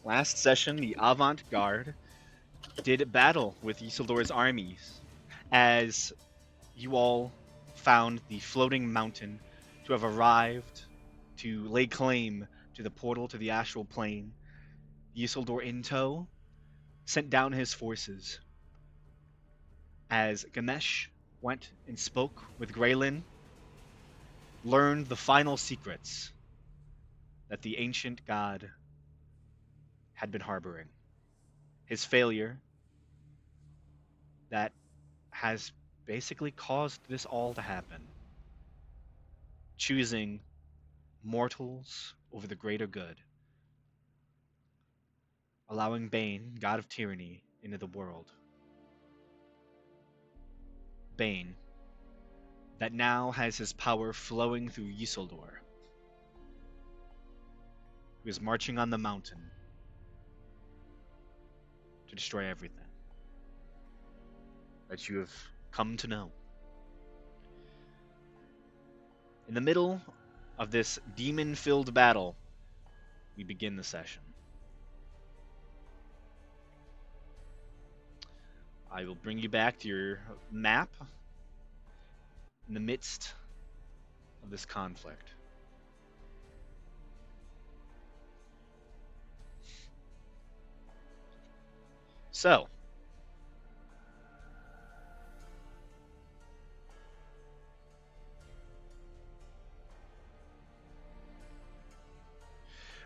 Last session, the Avant Guard did battle with Yeisildor's armies as you all found the floating mountain to have arrived to lay claim to the portal to the astral plane. Yeisildor in tow sent down his forces as Ganesh went and spoke with Graylin, learned the final secrets that the ancient god had been harboring. His failure that has basically caused this all to happen, choosing mortals over the greater good, allowing Bane, god of tyranny, into the world. Bane, that now has his power flowing through Yeisildor, who is marching on the mountain to destroy everything that you have come to know. In the middle of this demon-filled battle, we begin the session. I will bring you back to your map in the midst of this conflict. So,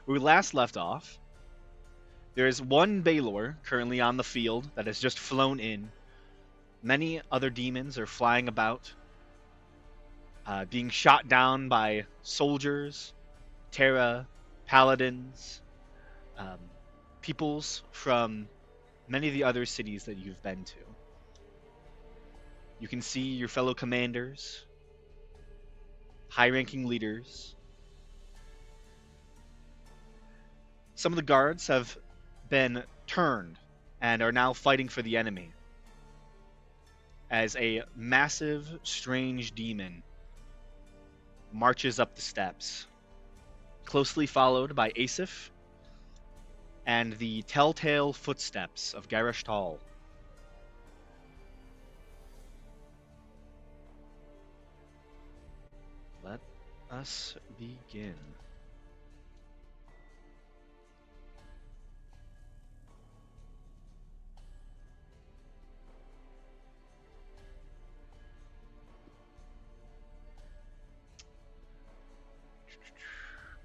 where we last left off, there is one Baylor currently on the field that has just flown in. Many other demons are flying about, being shot down by soldiers, Terra, paladins, peoples from many of the other cities that you've been to. You can see your fellow commanders, high-ranking leaders. Some of the guards have been turned and are now fighting for the enemy as a massive, strange demon marches up the steps, closely followed by Asif and the telltale footsteps of Garishtal. Let us begin.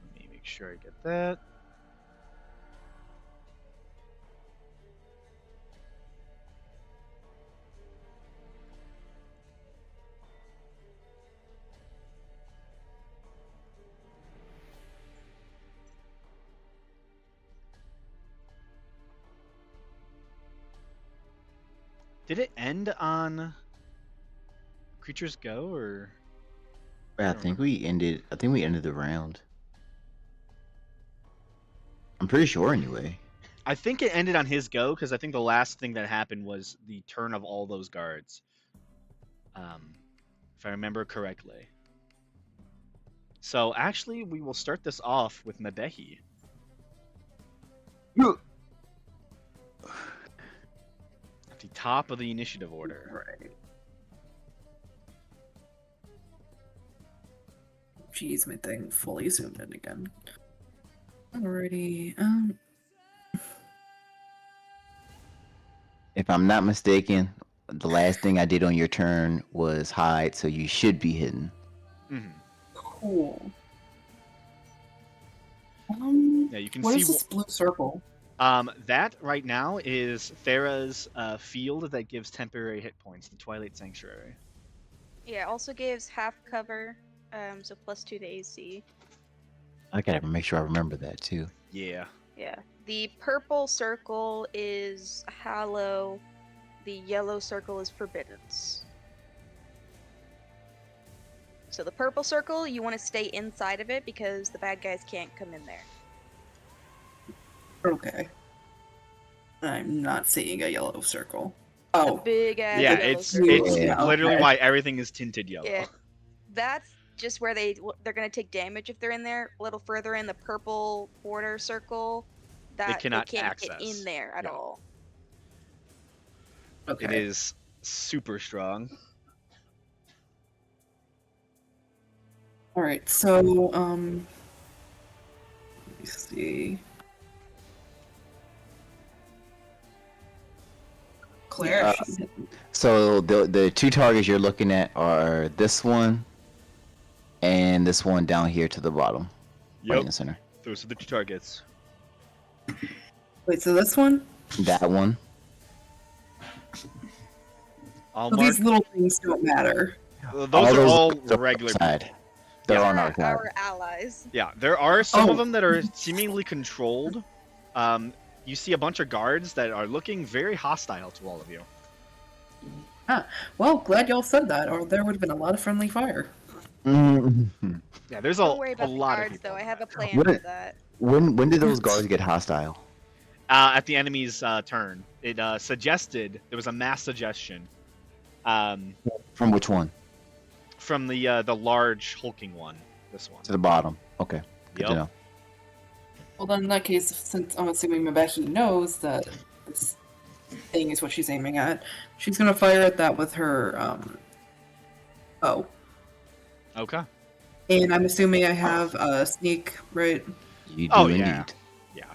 Let me make sure I get that. Did it end on Creatures Go or? I think we ended. I think we ended the round. I'm pretty sure, anyway. I think it ended on his go because I think the last thing that happened was the turn of all those guards. If I remember correctly. So actually, we will start this off with Nadehi. At the top of the initiative order. Right. Jeez, my thing fully zoomed in again. Alrighty. If I'm not mistaken, the last thing I did on your turn was hide, so you should be hidden. Mm-hmm. Cool. Yeah, you can what see is this blue circle? that right now is Thera's field that gives temporary hit points, the Twilight Sanctuary. Yeah, also gives half cover, so +2 to AC. I gotta make sure I remember that too. Yeah. Yeah. The purple circle is Hallow. The yellow circle is Forbiddance. So the purple circle, you want to stay inside of it because the bad guys can't come in there. Okay. I'm not seeing a yellow circle. A Oh. big ass Yeah, yellow it's circle. Yeah, literally okay. why everything is tinted yellow. Yeah. That's just where they're gonna take damage if they're in there. A little further in the purple border circle, that cannot they can't access. get in there at Yeah. all. Okay. It is super strong. All right. So, let me see. Claire, Yeah. she So the two targets you're looking at are this one and this one down here to the bottom, right in the center. Those are the two targets. wait. So this one. That one. All So marked. these little things don't matter. Those are all regular people. side. They're Yeah. on our They're side. our allies. Yeah, there are some of Oh. them that are seemingly controlled. You see a bunch of guards that are looking very hostile to all of you. Well, glad y'all said that, or there would have been a lot of friendly fire. Mhm. Yeah, there's Don't worry a about the lot of guards, people. though. I in have a that. plan What- for that. When did those guards get hostile? At the enemy's turn, it suggested there was a mass suggestion. From which one? From the large hulking one. This one. To the bottom. Okay. Good to Yep. know. Well, then in that case, since I'm assuming Mabehi knows that this thing is what she's aiming at, she's gonna fire at that with her bow. Okay. And I'm assuming I have sneak, right? You do Oh, indeed. yeah. Yeah.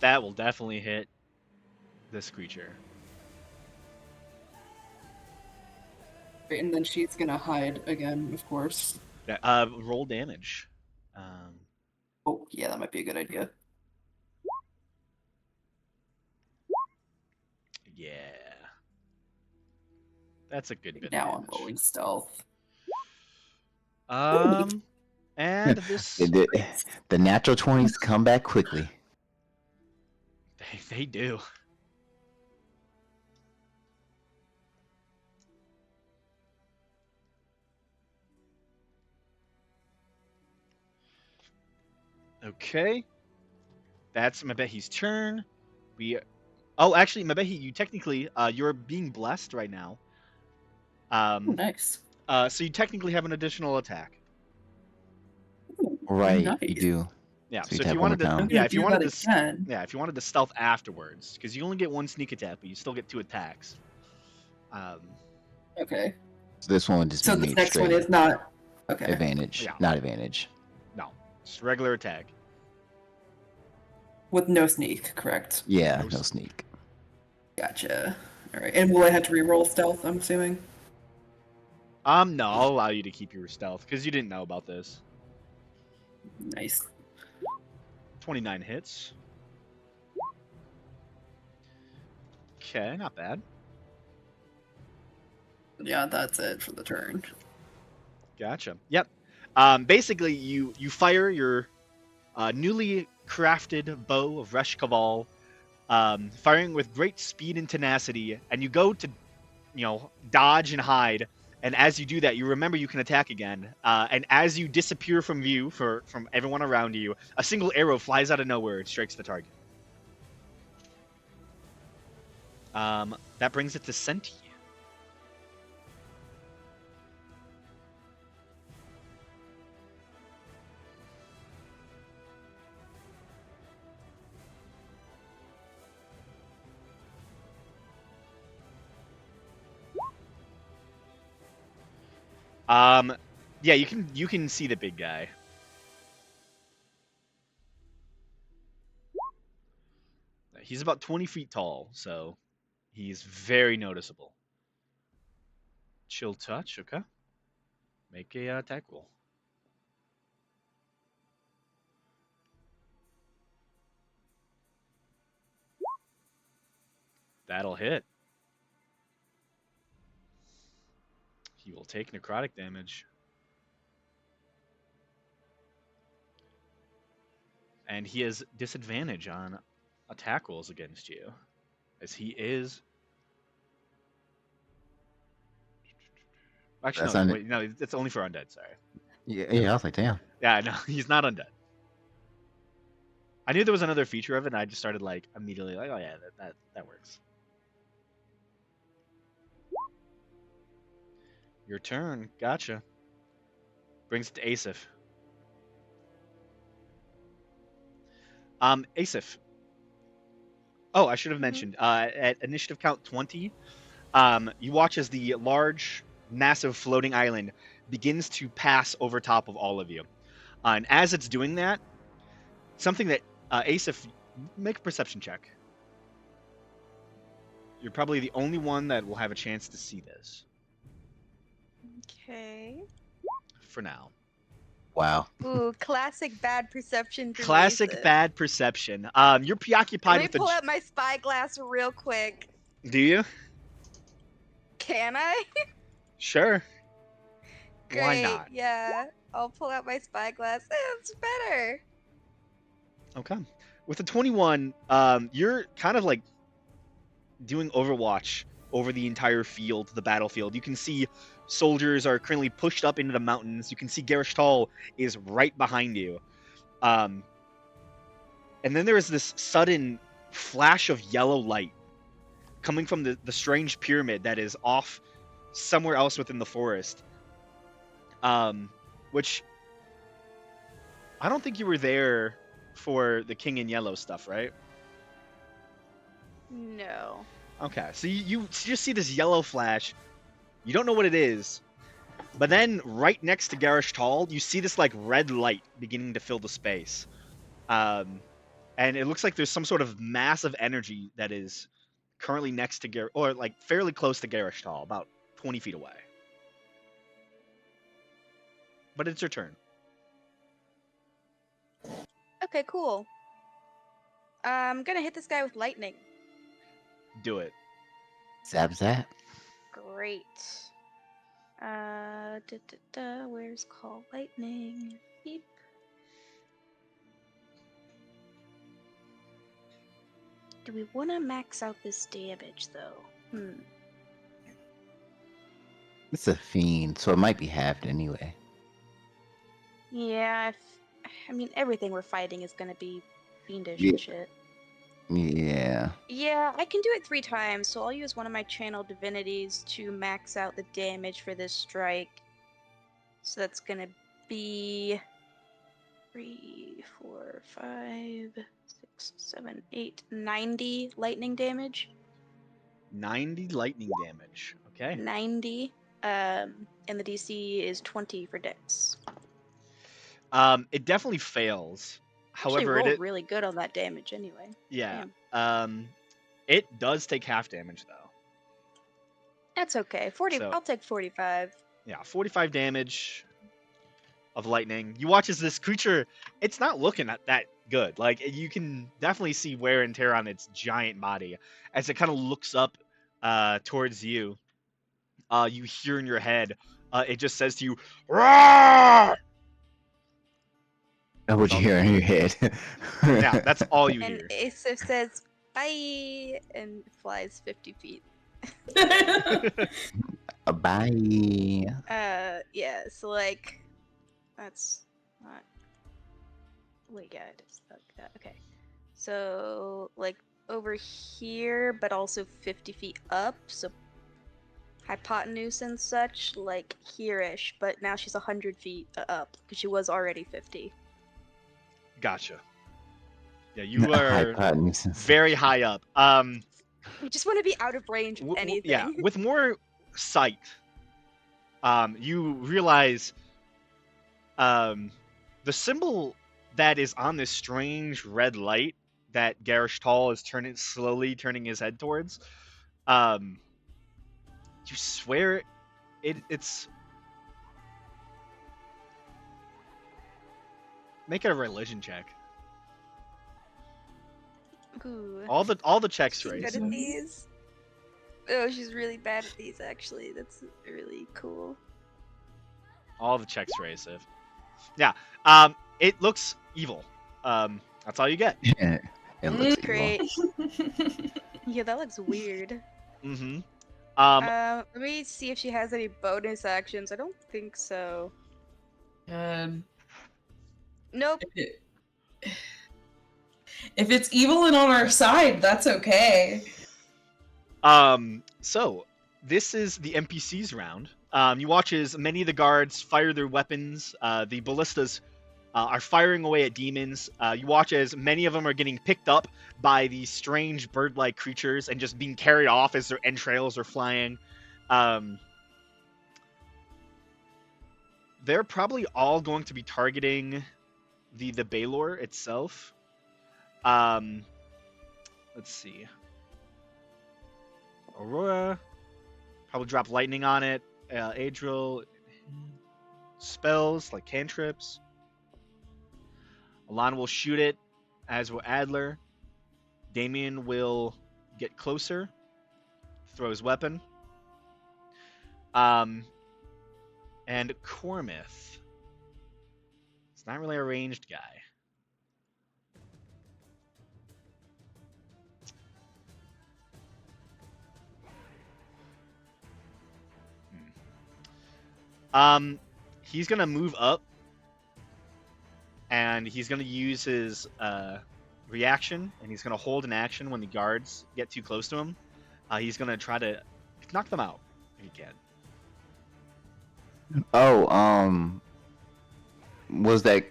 That will definitely hit this creature. And then she's gonna hide again, of course. Yeah, roll damage. Oh, yeah, that might be a good idea. Yeah. That's a good bit Now of I'm damage. rolling stealth. And this The natural 20s come back quickly. they do. Okay. That's Mabehi's turn. Actually, Mabehi, you technically you're being blessed right now. Oh, nice. So you technically have an additional attack. Ooh, Right, you nice. do. Yeah. So you So if tap you one wanted more to, time. I'm gonna yeah, if you do wanted that to, again. yeah, if you wanted to stealth afterwards, because you only get one sneak attack, but you still get 2 attacks. Okay. So this one would just So be the made next one straight is not. Okay. advantage, Yeah. not advantage. No, just regular attack. With no sneak, correct? Yeah, No no s- sneak. Gotcha. Alright. And will I have to re-roll stealth, I'm assuming? No, I'll allow you to keep your stealth because you didn't know about this. Nice. 29 hits. Okay, not bad. Yeah, that's it for the turn. Gotcha. Yep. Basically, you fire your newly crafted bow of Resh Kaval, firing with great speed and tenacity, and you go to, dodge and hide. And as you do that, you remember you can attack again. And as you disappear from view from everyone around you, a single arrow flies out of nowhere and strikes the target. That brings it to Senti. Yeah, you can see the big guy. He's about 20 feet tall, so he's very noticeable. Chill touch, okay. Make a attack roll. That'll hit. He will take necrotic damage. And he has disadvantage on attack rolls against you, as he is. Actually, That's no, it's only for undead. Sorry. Yeah, I was like, damn. Yeah, no, he's not undead. I knew there was another feature of it, and I just started like immediately like, oh yeah, that works. Your turn. Gotcha. Brings it to Asif. Asif. Oh, I should have mentioned. At initiative count 20, you watch as the large, massive floating island begins to pass over top of all of you. And as it's doing that, something that Asif, make a perception check. You're probably the only one that will have a chance to see this Okay. for now. Wow. Ooh, classic bad perception from Classic Yusuf. bad perception. You're preoccupied Let me with the. pull out my spyglass real quick. Do you? Can I? Sure. Great. Why not? Yeah, I'll pull out my spyglass. It's better. Okay. With the 21, you're kind of like doing Overwatch over the entire field, the battlefield. You can see soldiers are currently pushed up into the mountains. You can see Gerishtal is right behind you. And then there is this sudden flash of yellow light coming from the strange pyramid that is off somewhere else within the forest. Which I don't think you were there for the King in Yellow stuff, right? No. Okay, so you just see this yellow flash. You don't know what it is. But then right next to Gerishtal, you see this like red light beginning to fill the space. And it looks like there's some sort of massive energy that is currently next to or like fairly close to Gerishtal, about 20 feet away. But it's your turn. Okay, cool. I'm gonna hit this guy with lightning. Do it. Zap zap. Great. Where's call lightning? Beep. Do we want to max out this damage though? It's a fiend, so it might be halved anyway. Yeah, I mean everything we're fighting is gonna be fiendish Yeah. and shit. Yeah. Yeah, I can do it 3 times, so I'll use one of my channel divinities to max out the damage for this strike. So that's gonna be 3, 4, 5, 6, 7, 8, 90 lightning damage. 90 lightning damage. Okay. 90. And the DC is 20 for Dex. It definitely fails. Actually However, rolled really good on that damage anyway. yeah. Damn. It does take half damage though. That's okay. 40. So- I'll take 45. Yeah, 45 damage of lightning. You watch as this creature, it's not looking that good. Like, you can definitely see wear and tear on its giant body as it kind of looks up towards you. You hear in your head, it just says to you, "Roar!" Oh, what you hear in your head? Yeah, that's all you And hear. Asif says, bye, and flies 50 feet. Bye. Yeah, so like, that's not. Wait, yeah, it is like that. Okay. So, like, over here, but also 50 feet up, so hypotenuse and such, like here-ish, but now she's 100 feet up, because she was already 50. Gotcha. Yeah, you are Hypotenuse. very high up. We just want to be out of range of anything. Yeah, with more sight, you realize the symbol that is on this strange red light that Gerishtal is slowly turning his head towards. You swear it's. Make it a religion check. Ooh. All the checks She's raise. good at these. Oh, she's really bad at these, actually. That's really cool. All the checks raise. Yeah. It looks evil. That's all you get. It looks evil. Great. Yeah, that looks weird. Mm-hmm. Let me see if she has any bonus actions. I don't think so. Nope. If it's evil and on our side, that's okay. So this is the NPC's round. You watch as many of the guards fire their weapons. The ballistas are firing away at demons. You watch as many of them are getting picked up by these strange bird-like creatures and just being carried off as their entrails are flying. They're probably all going to be targeting the Baylor itself. Let's see. Aurora probably drop lightning on it. Adriel spells like cantrips. Alana will shoot it, as will Adler. Damien will get closer, throw his weapon. And Cormith. It's not really a ranged guy. He's gonna move up, and he's gonna use his reaction, and he's gonna hold an action when the guards get too close to him. He's gonna try to knock them out if he can. Oh, was the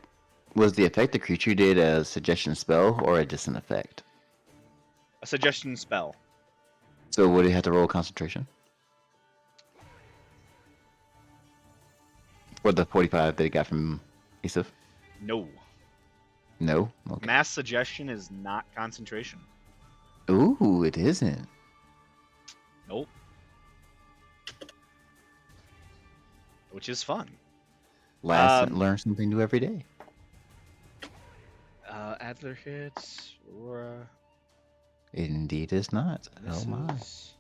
effect the creature did a suggestion spell or just an effect? A suggestion spell. So would he have to roll concentration? For the 45 that he got from Isif? No. No? Okay. Mass suggestion is not concentration. Ooh, it isn't. Nope. Which is fun. Learn something new every day. Adler hits. Aurora. Indeed is not. Oh my. Misses.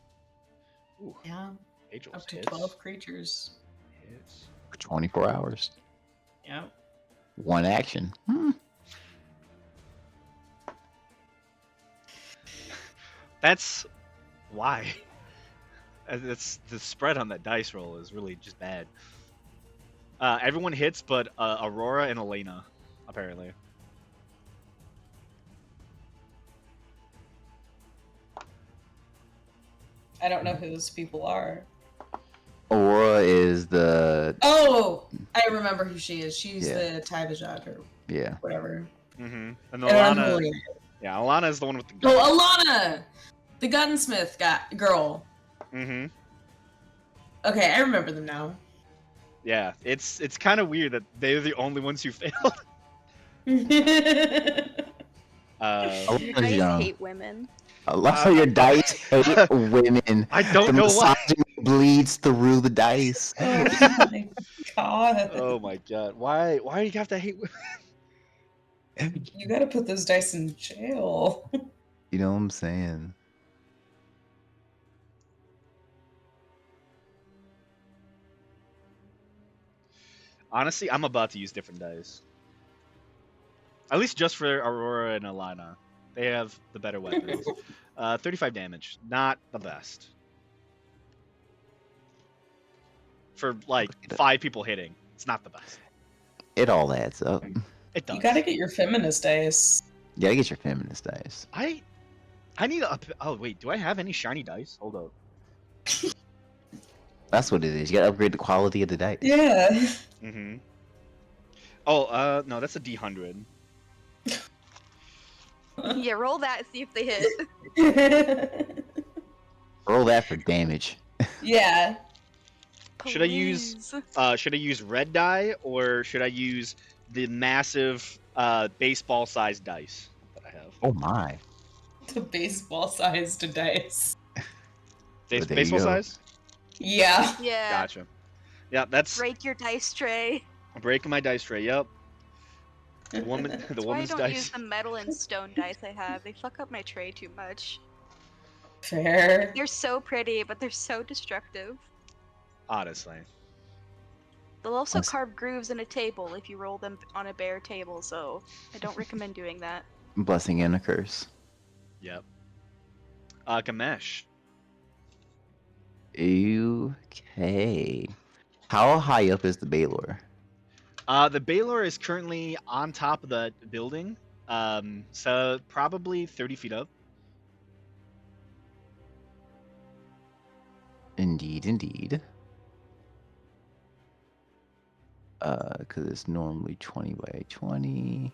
Ooh, Yeah, Adriel's up to hits. 12 creatures. Hits. For 24 hours. Yep. One action. That's why. That's the spread on that dice roll is really just bad. Everyone hits, but Aurora and Elena, apparently. I don't know who those people are. Aurora is the... Oh, I remember who she is. She's Yeah. the Tyvajot or Yeah. whatever. Mm-hmm. And And I'm Alana, Julia. yeah, Alana is the one with the gun. Oh, Alana! The gunsmith girl. Mm-hmm. Okay, I remember them now. Yeah, it's kind of weird that they're the only ones who failed. Alana's I young. hate women. A lot of your dice hate women. I don't The know why. misogyny bleeds through the dice. Oh my god. Oh my god, why do you have to hate women? You gotta put those dice in jail. You know what I'm saying? Honestly, I'm about to use different dice. At least just for Aurora and Alana. They have the better weapons. 35 damage. Not the best. For like 5 people hitting, it's not the best. It all adds up. It does. You gotta get your feminist dice. You gotta get your feminist dice. I need to up. Oh wait, do I have any shiny dice? Hold up. That's what it is. You gotta upgrade the quality of the dice. Yeah. Mm-hmm. Oh, no, that's a D100. Yeah, roll that, see if they hit. Roll that for damage. Yeah. Should I use red die or should I use the massive baseball-sized dice that I have? Oh my. The baseball-sized dice. Well, there you Baseball go. size? Yeah. Yeah. Gotcha. Yeah, that's Break your dice tray. breaking my dice tray. Yep. The That's why I woman's don't dice. use the metal and stone dice I have. They fuck up my tray too much. Fair. They're so pretty, but they're so destructive. Honestly. They'll also Honest- carve grooves in a table if you roll them on a bare table, so I don't recommend doing that. Blessing and a curse. Yep. Gamesh. Okay. How high up is the Baylor? The Baylor is currently on top of the building. So probably 30 feet up. Indeed, indeed. Because it's normally 20 by 20.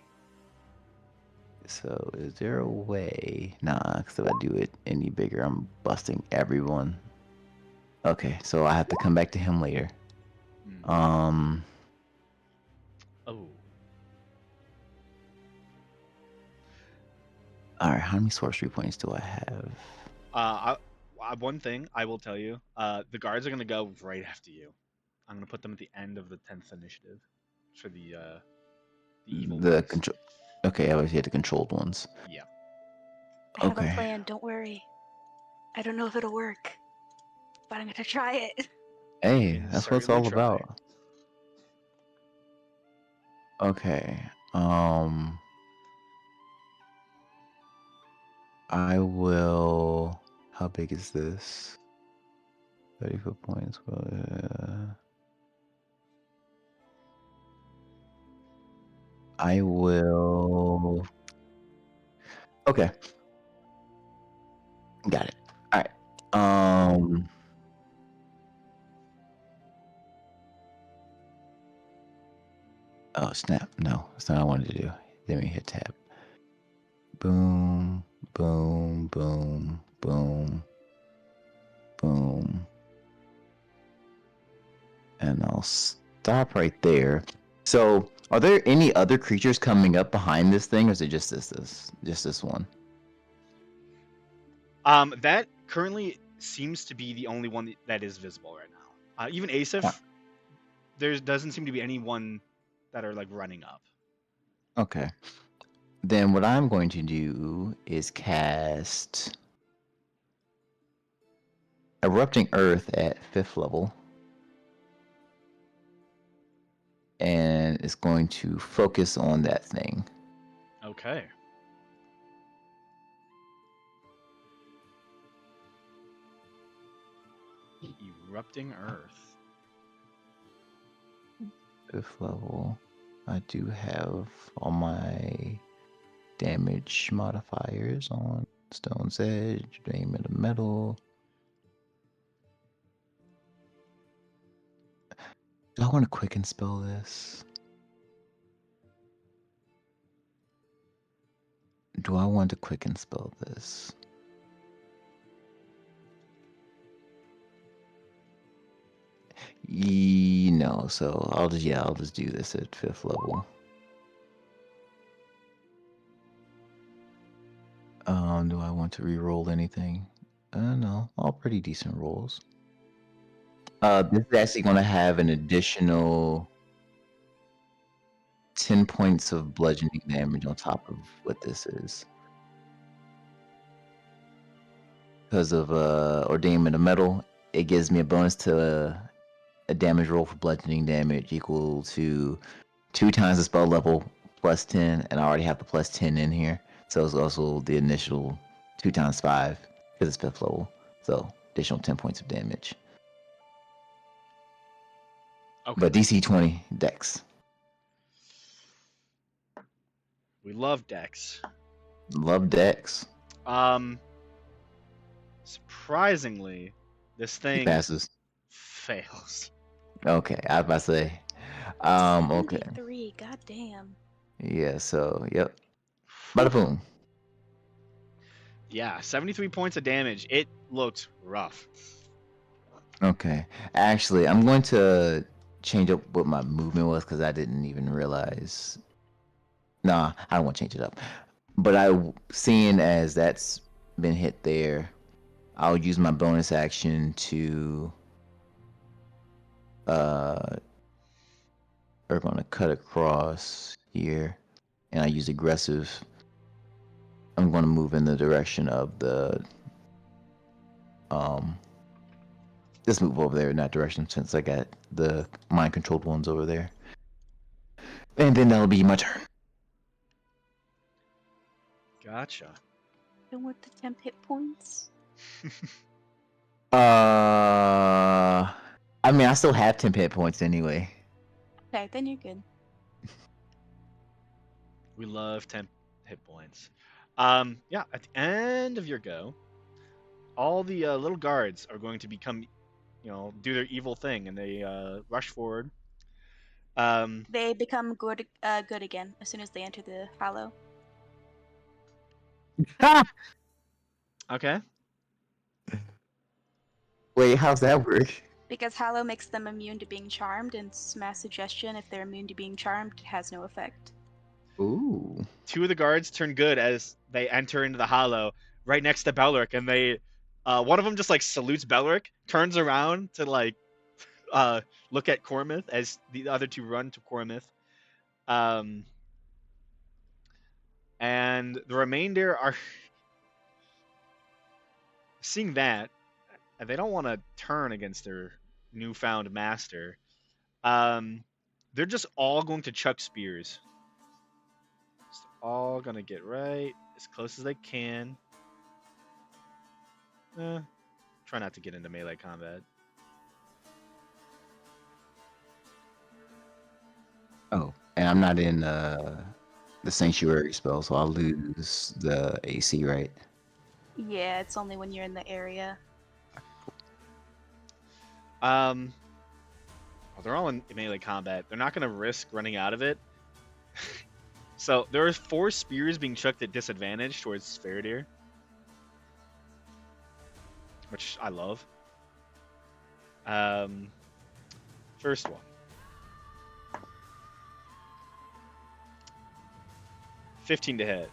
So is there a way? Nah, because if I do it any bigger, I'm busting everyone. Okay, so I have to come back to him later. Oh. All right, how many sorcery points do I have? One thing I will tell you, the guards are gonna go right after you. I'm gonna put them at the end of the 10th initiative for the evil The ones. control. Okay, I always hit the controlled ones. Yeah. I have a Okay. plan. Don't worry. I don't know if it'll work, but I'm gonna try it. Hey, Can that's what it's certainly all try. about. Okay. I will. How big is this? 34 points. Well, I will. Okay. Got it. All right. Oh snap! No, that's not what I wanted to do. Let me hit tab. Boom, boom, boom, boom, boom, and I'll stop right there. So, are there any other creatures coming up behind this thing, or is it just this one? That currently seems to be the only one that is visible right now. Even Ah. Asif, there doesn't seem to be anyone that are like running up. Okay. Then what I'm going to do is cast Erupting Earth at 5th level. And it's going to focus on that thing. Okay. Erupting Earth. 5th level. I do have all my damage modifiers on Stone's Edge, Diamond of Metal. Do I want to quicken spell this? Do I want to quicken spell this? No, so I'll just do this at 5th level. Do I want to re-roll anything? No, all pretty decent rolls. This is actually going to have an additional 10 points of bludgeoning damage on top of what this is. Because of Ordainment of Metal, it gives me a bonus to a damage roll for bludgeoning damage equal to 2 times the spell level plus 10, and I already have the plus 10 in here. So it's also the initial 2 times 5 because it's 5th level. So additional 10 points of damage. Okay. But DC 20 Dex. We love Dex. Love Dex. Surprisingly, this He thing passes. fails. Okay, I was about to say. Okay. 73. God damn. Yeah, so, yep. Bada boom. Yeah, 73 points of damage. It looked rough. Okay. Actually, I'm going to change up what my movement was because I didn't even realize. Nah, I don't want to change it up. But seeing as that's been hit there, I'll use my bonus action to we're gonna cut across here, and I use aggressive. I'm gonna move in the direction of the just move over there in that direction since I got the mind controlled ones over there. And then that'll be my turn. Gotcha. And with the temp hit points. I mean, I still have 10 hit points anyway. Okay, then you're good. We love 10 hit points. Yeah, at the end of your go, all the little guards are going to become, do their evil thing, and they rush forward They become good again as soon as they enter the Hollow. Okay. Wait, how's that work? Because Hollow makes them immune to being charmed, and Mass Suggestion, if they're immune to being charmed, has no effect. Ooh. 2 of the guards turn good as they enter into the Hollow right next to Belric, and they, one of them just like salutes Belric, turns around to like look at Cormith as the other 2 run to Cormith. And the remainder are seeing that, and they don't want to turn against their newfound master. They're just all going to chuck spears. Just all gonna get right as close as they can. Try not to get into melee combat. Oh, and I'm not in the sanctuary spell, so I'll lose the AC, right? Yeah, it's only when you're in the area. Well, they're all in melee combat. They're not gonna risk running out of it. So there are 4 spears being chucked at disadvantage towards Faradir, which I love. First one. 15 to hit.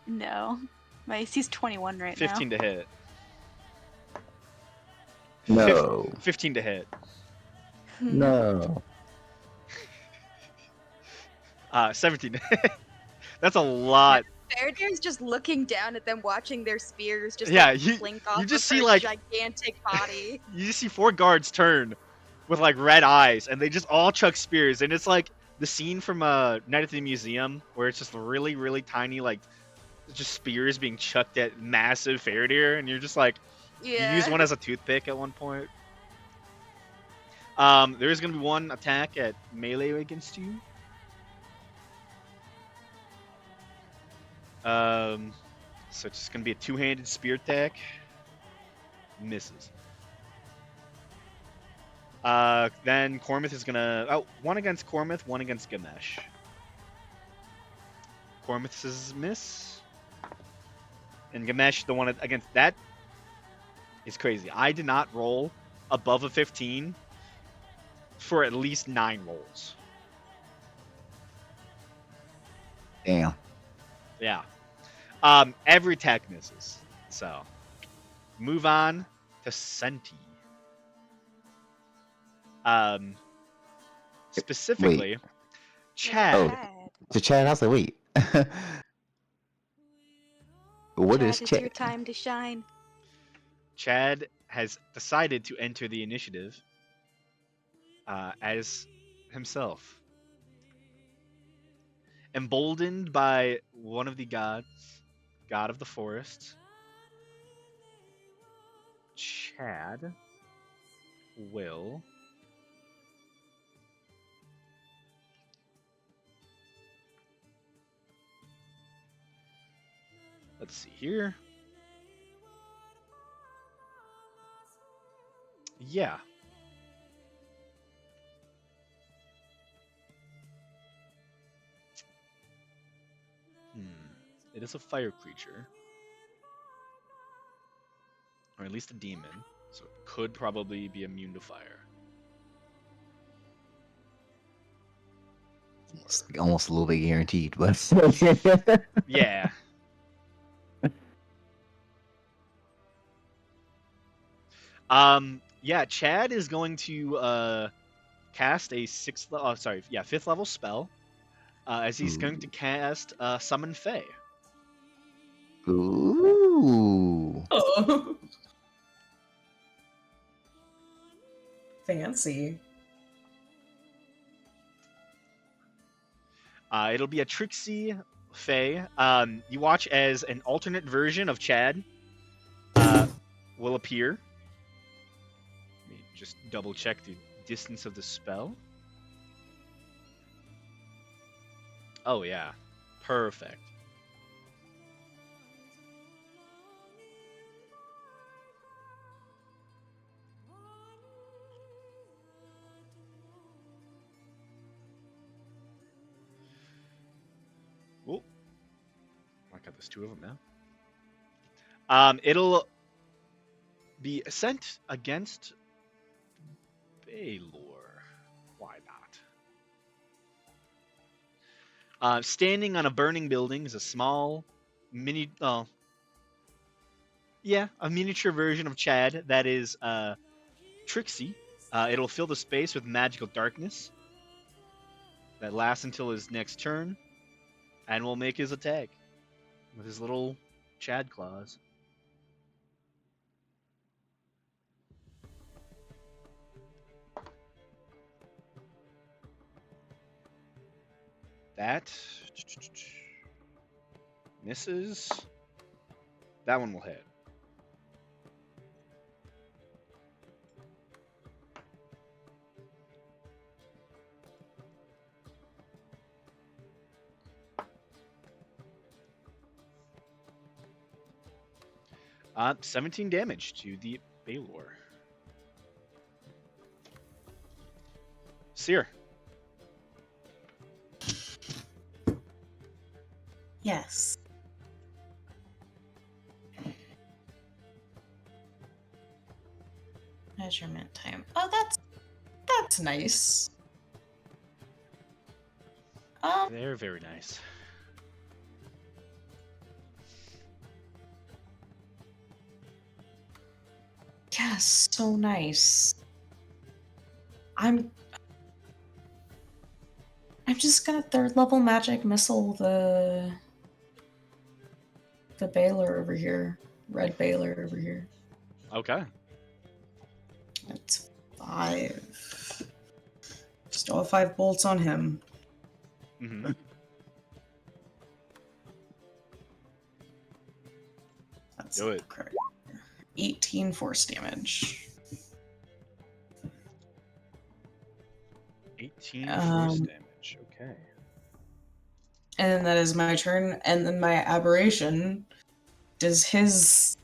No. My AC's 21 right 15 now. to hit. No. 15 to hit. No. 17 to hit. That's a lot. Faradir's just looking down at them, watching their spears just Yeah, like clink off just of see, her like- gigantic body. You just see 4 guards turn with like red eyes, and they just all chuck spears, and it's like the scene from Night at the Museum where it's just really, really tiny, like just spears being chucked at massive Faradir, and you're just like, Yeah. you use one as a toothpick at one point. There is gonna be one attack at melee against you. So it's just gonna be a 2-handed spear attack. Misses. Then Cormith is gonna one against Cormith, one against Ganesh. Cormith's miss, and Ganesh, the one against that, is crazy. I did not roll above a 15 for at least 9 rolls. Damn. Yeah. Every attack misses. So, move on to Senti. Specifically, Chad. Oh. To Chad, I was like, wait. What Chad, is it's Chad? your time to shine. Chad has decided to enter the initiative as himself. Emboldened by one of the gods, god of the forest, Chad will let's see here. Yeah. It is a fire creature. Or at least a demon. So it could probably be immune to fire. It's almost a little bit guaranteed, but Yeah. Yeah, Chad is going to cast a fifth level spell. As he's going to cast Summon Fae. Ooh. Oh. Fancy. It'll be a Trixie Fae. You watch as an alternate version of Chad will appear. Let me just double check the distance of the spell. Oh yeah, perfect. there's two of them now. It'll be sent against Baylor. Why not? Standing on a burning building is a small mini. A miniature version of Chad that is Trixie. It'll fill the space with magical darkness that lasts until his next turn, and will make his attack with his little Chad claws. That misses. That one will hit. Uh, 17 damage to the Baylor. Seer. Yes. Measurement time. Oh, that's nice. They're very nice. Yeah, so nice. I'm just gonna third level magic missile the Baylor over here. Red Baylor over here. Okay. That's 5. Still have 5 bolts on him. Mm-hmm. That's Do it. correct. 18 force damage. 18 force Um, damage. Okay. And then that is my turn. And then my aberration does his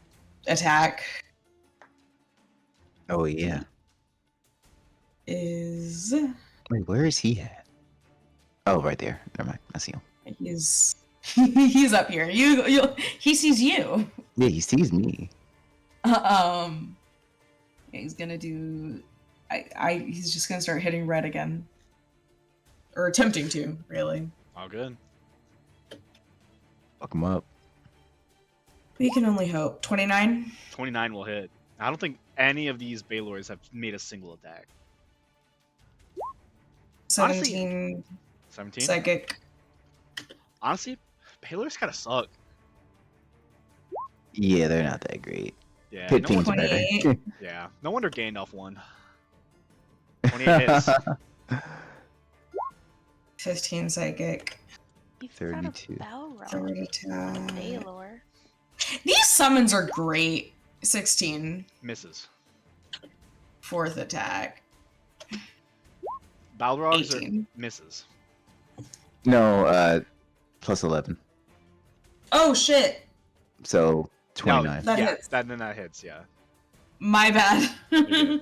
attack Oh yeah. is Wait, where is he at? Oh, right there. Never mind. I see him. he's up here. He sees you. Yeah, he sees me. Yeah, he's gonna do. He's just gonna start hitting red again, or attempting to. Really, All good. Fuck him up. we can only hope. 29. 29 will hit. I don't think any of these Baylors have made a single attack. 17 17? psychic. Honestly, Baylors kind of suck. Yeah, they're not that great. Yeah. 15's No, better. 28. yeah. No wonder Gandalf won. 28 hits. 15 psychic. You've 32. got a Balrog. Third attack. Baylor. These summons are great. 16. Misses. Fourth attack. Balrogs 18. are misses. No, plus 11. Oh shit! So 29. That yeah, hits. then that hits, yeah. My bad. You're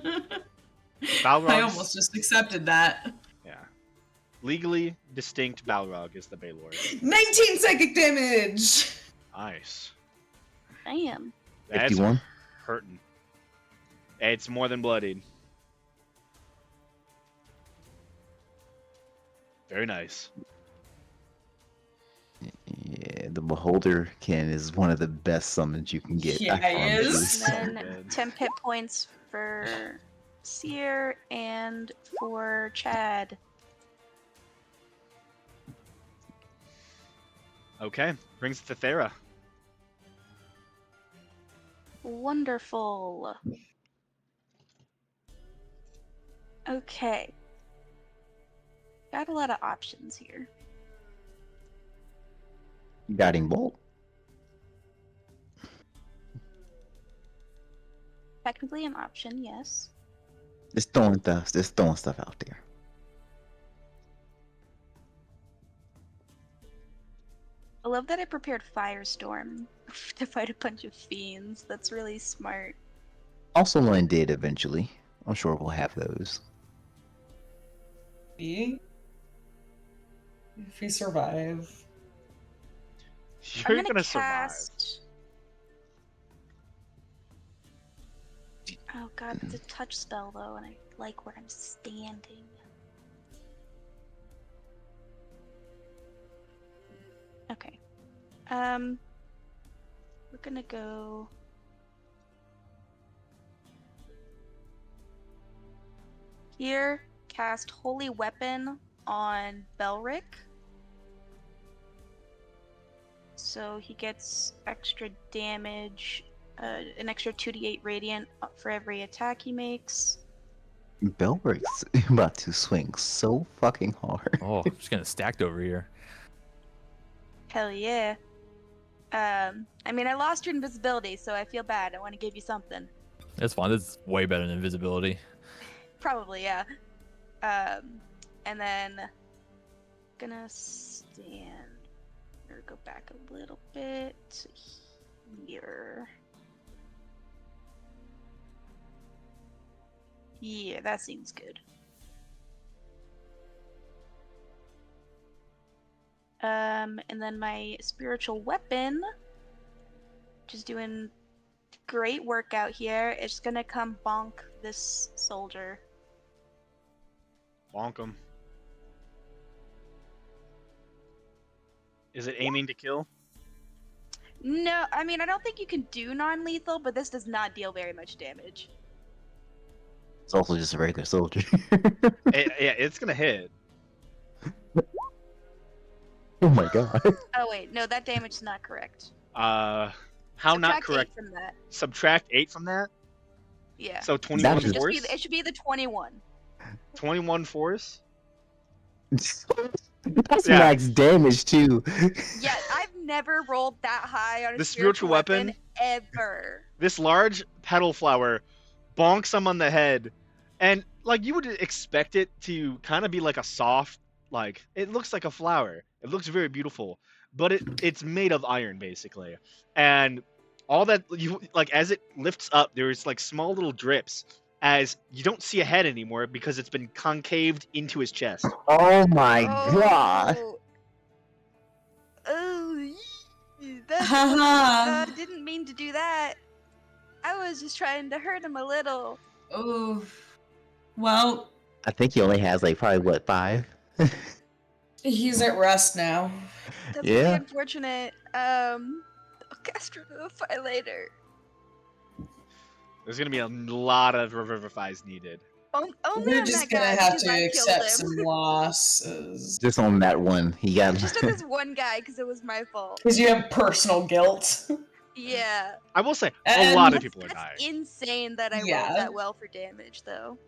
Balrogs, I almost just accepted that. yeah. Legally distinct Balrog is the Baylor. 19 psychic damage! Nice. Damn. That's 51. hurting. It's more than bloodied. Very nice. Yeah, the Beholderkin is one of the best summons you can get. Yeah, I he promise is. you. So And then good. 10 hit points for Seer and for Chad. Okay, brings it to Thera. Wonderful. Okay. Got a lot of options here. Guiding Bolt. Technically an option, yes. Just throwing stuff out there. I love that I prepared Firestorm to fight a bunch of fiends. That's really smart. Also undead eventually. I'm sure we'll have those. If we survive. You're I'm gonna survive. cast. Oh god, it's a touch spell though, and I like where I'm standing. Okay. We're gonna go. Here, cast Holy Weapon on Belric. So he gets extra damage, an extra 2d8 radiant for every attack he makes. Belrick's about to swing so fucking hard. Oh, I'm just getting stacked over here. Hell yeah. I mean, I lost your invisibility, so I feel bad. I want to give you something. That's fine. This is way better than invisibility. Probably, yeah. And then gonna stand or go back a little bit to here. Yeah, that seems good. And then my spiritual weapon, just doing great work out here. It's gonna come bonk this soldier. Bonk him. Is it aiming to kill? No, I mean, I don't think you can do non-lethal, but this does not deal very much damage. It's also just a regular soldier. Yeah, it's gonna hit. Oh my god. Oh wait, no, that damage is not correct. How not Subtract correct? 8 from that. Subtract 8 from that. Yeah. So 21 That is- force. It should be the 21. 21 force. That's Yeah. max damage too. Yeah, I've never rolled that high on a The spiritual spiritual weapon? ever. This large petal flower bonks him on the head, and like you would expect it to kind of be like a soft, like it looks like a flower. It looks very beautiful, but it's made of iron basically, and all that you like as it lifts up, there's like small little drips as you don't see a head anymore because it's been concaved into his chest. Oh my god. Oh, that Haha. didn't mean to do that. I was just trying to hurt him a little. Oh. Well, I think he only has like probably what 5. he's at rest now. That's really Yeah. unfortunate. I'll cast Revivify later. There's gonna be a lot of revivifies needed. Only We're on just that gonna guy have because to I accept killed some him. losses. Just on that one, he got. Just on this one guy because it was my fault. Because you have personal guilt. Yeah. I will say a And lot of people are That's dying. insane that I Yeah. rolled that well for damage, though.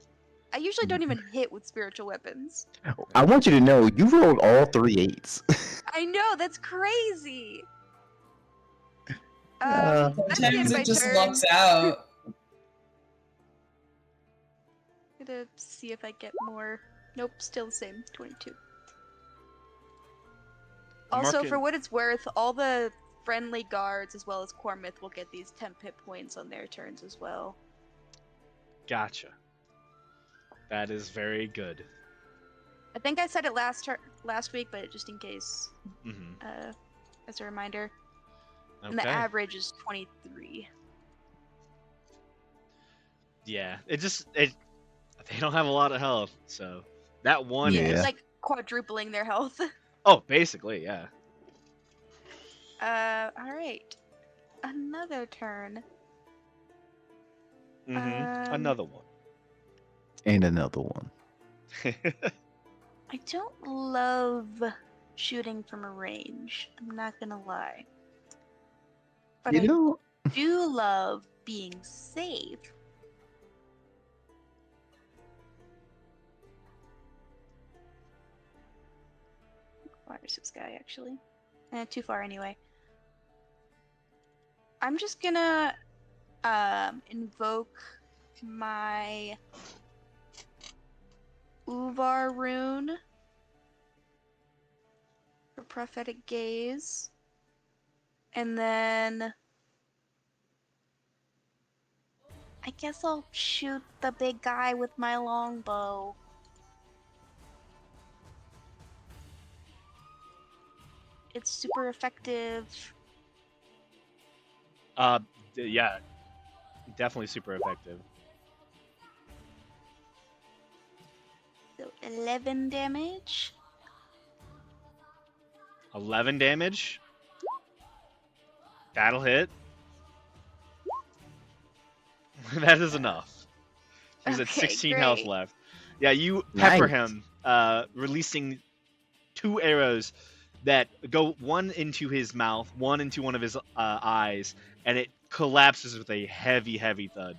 I usually don't even hit with spiritual weapons. I want you to know you rolled all 3 8s. I know, that's crazy. Uh, That's the end Sometimes of my it just turn. lucks out. Gonna see if I get more. Nope, still the same. 22. Also, Marking- for what it's worth, all the friendly guards as well as Cormith will get these temp hit points on their turns as well. Gotcha. That is very good. I think I said it last week, but just in case, Hmm. as a reminder. And the Okay. average is 23. Yeah, they don't have a lot of health, so that one Yeah. is It's like quadrupling their health. oh, basically, yeah. Alright. Another turn. Another one. And another one. I don't love shooting from a range. I'm not gonna lie. But You I know, do love being safe. Where's this guy actually? Too far anyway. I'm just gonna invoke my Uvar rune for prophetic gaze. And then I guess I'll shoot the big guy with my longbow. it's super effective. Yeah, definitely super effective. So 11 damage. 11 damage. That'll hit. That is enough. He's at Okay, 16 health great. left. Yeah, you pepper Nice. him, releasing 2 arrows that go one into his mouth, one into one of his eyes, and it collapses with a heavy, heavy thud.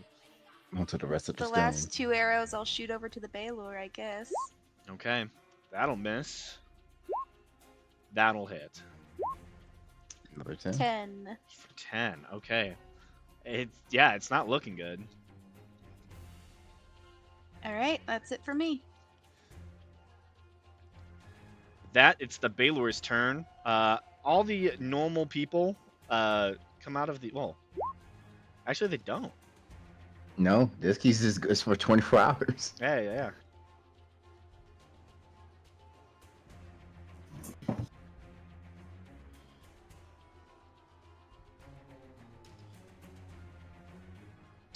Onto the rest of the The stone. last 2 arrows I'll shoot over to the Baylor, I guess. Okay, that'll miss. That'll hit. Another 10. 10. For 10, okay. It's not looking good. Alright, that's it for me. It's the Baylor's turn. All the normal people come out of the actually they don't. No, this keys is for 24 hours. Yeah.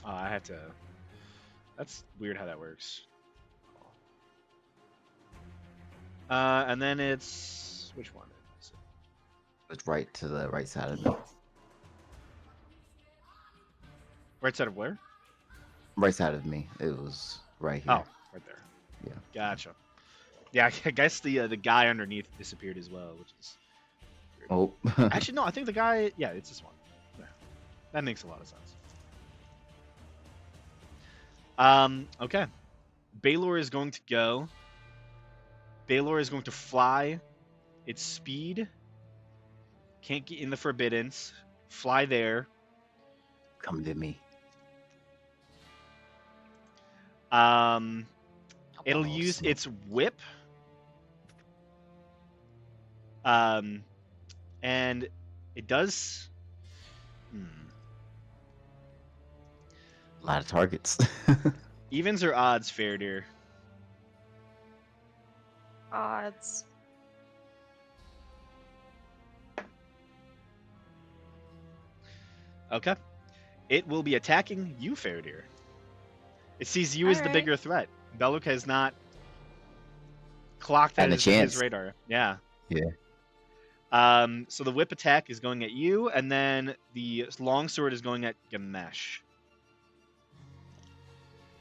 Oh, I have to. That's weird how that works. And then it's which one is it? It's right to the right side of me. Right side of where? Right side of me. It was right here. Oh, right there. Yeah. Gotcha. Yeah, I guess the guy underneath disappeared as well, which is. Oh. Actually, no. I think the guy. Yeah, it's this one. Yeah, that makes a lot of sense. Okay. Baylor is going to go. Baylor is going to fly. Its speed. Can't get in the Forbiddance. Fly there. Come to me. It'll use its whip. And it does. A lot of targets. Evens or odds, Faradir? Odds. Okay. It will be attacking you, Faradir. It sees you as the Alright. bigger threat. Beluk has not clocked that Had a as his chance. radar. Yeah. Yeah. So the whip attack is going at you, and then the longsword is going at Gamesh.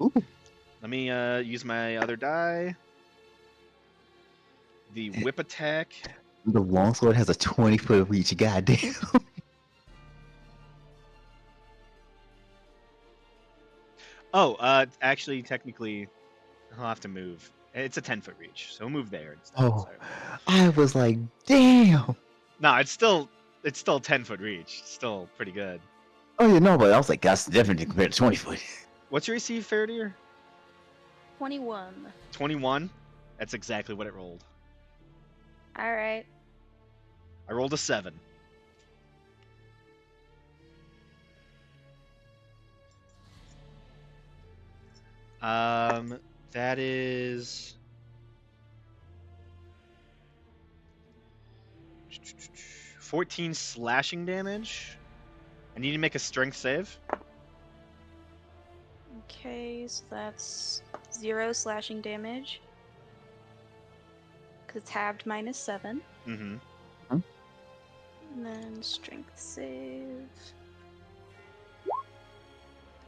Ooh. Let me use my other die. The whip attack. The longsword has a 20-foot reach. Goddamn. Oh, actually, technically, I'll have to move. It's a 10-foot reach, so move there instead. Oh. Sorry. I was like, damn. No, it's still 10-foot reach. Still pretty good. Oh, you know, but I was like, that's different compared to 20-foot. What's your AC, Faradir? 21. 21. That's exactly what it rolled. Alright. I rolled a 7. That is 14 slashing damage. I need to make a strength save. Okay, so that's 0 slashing damage. Because it's halved -7. Mm-hmm. And then strength save.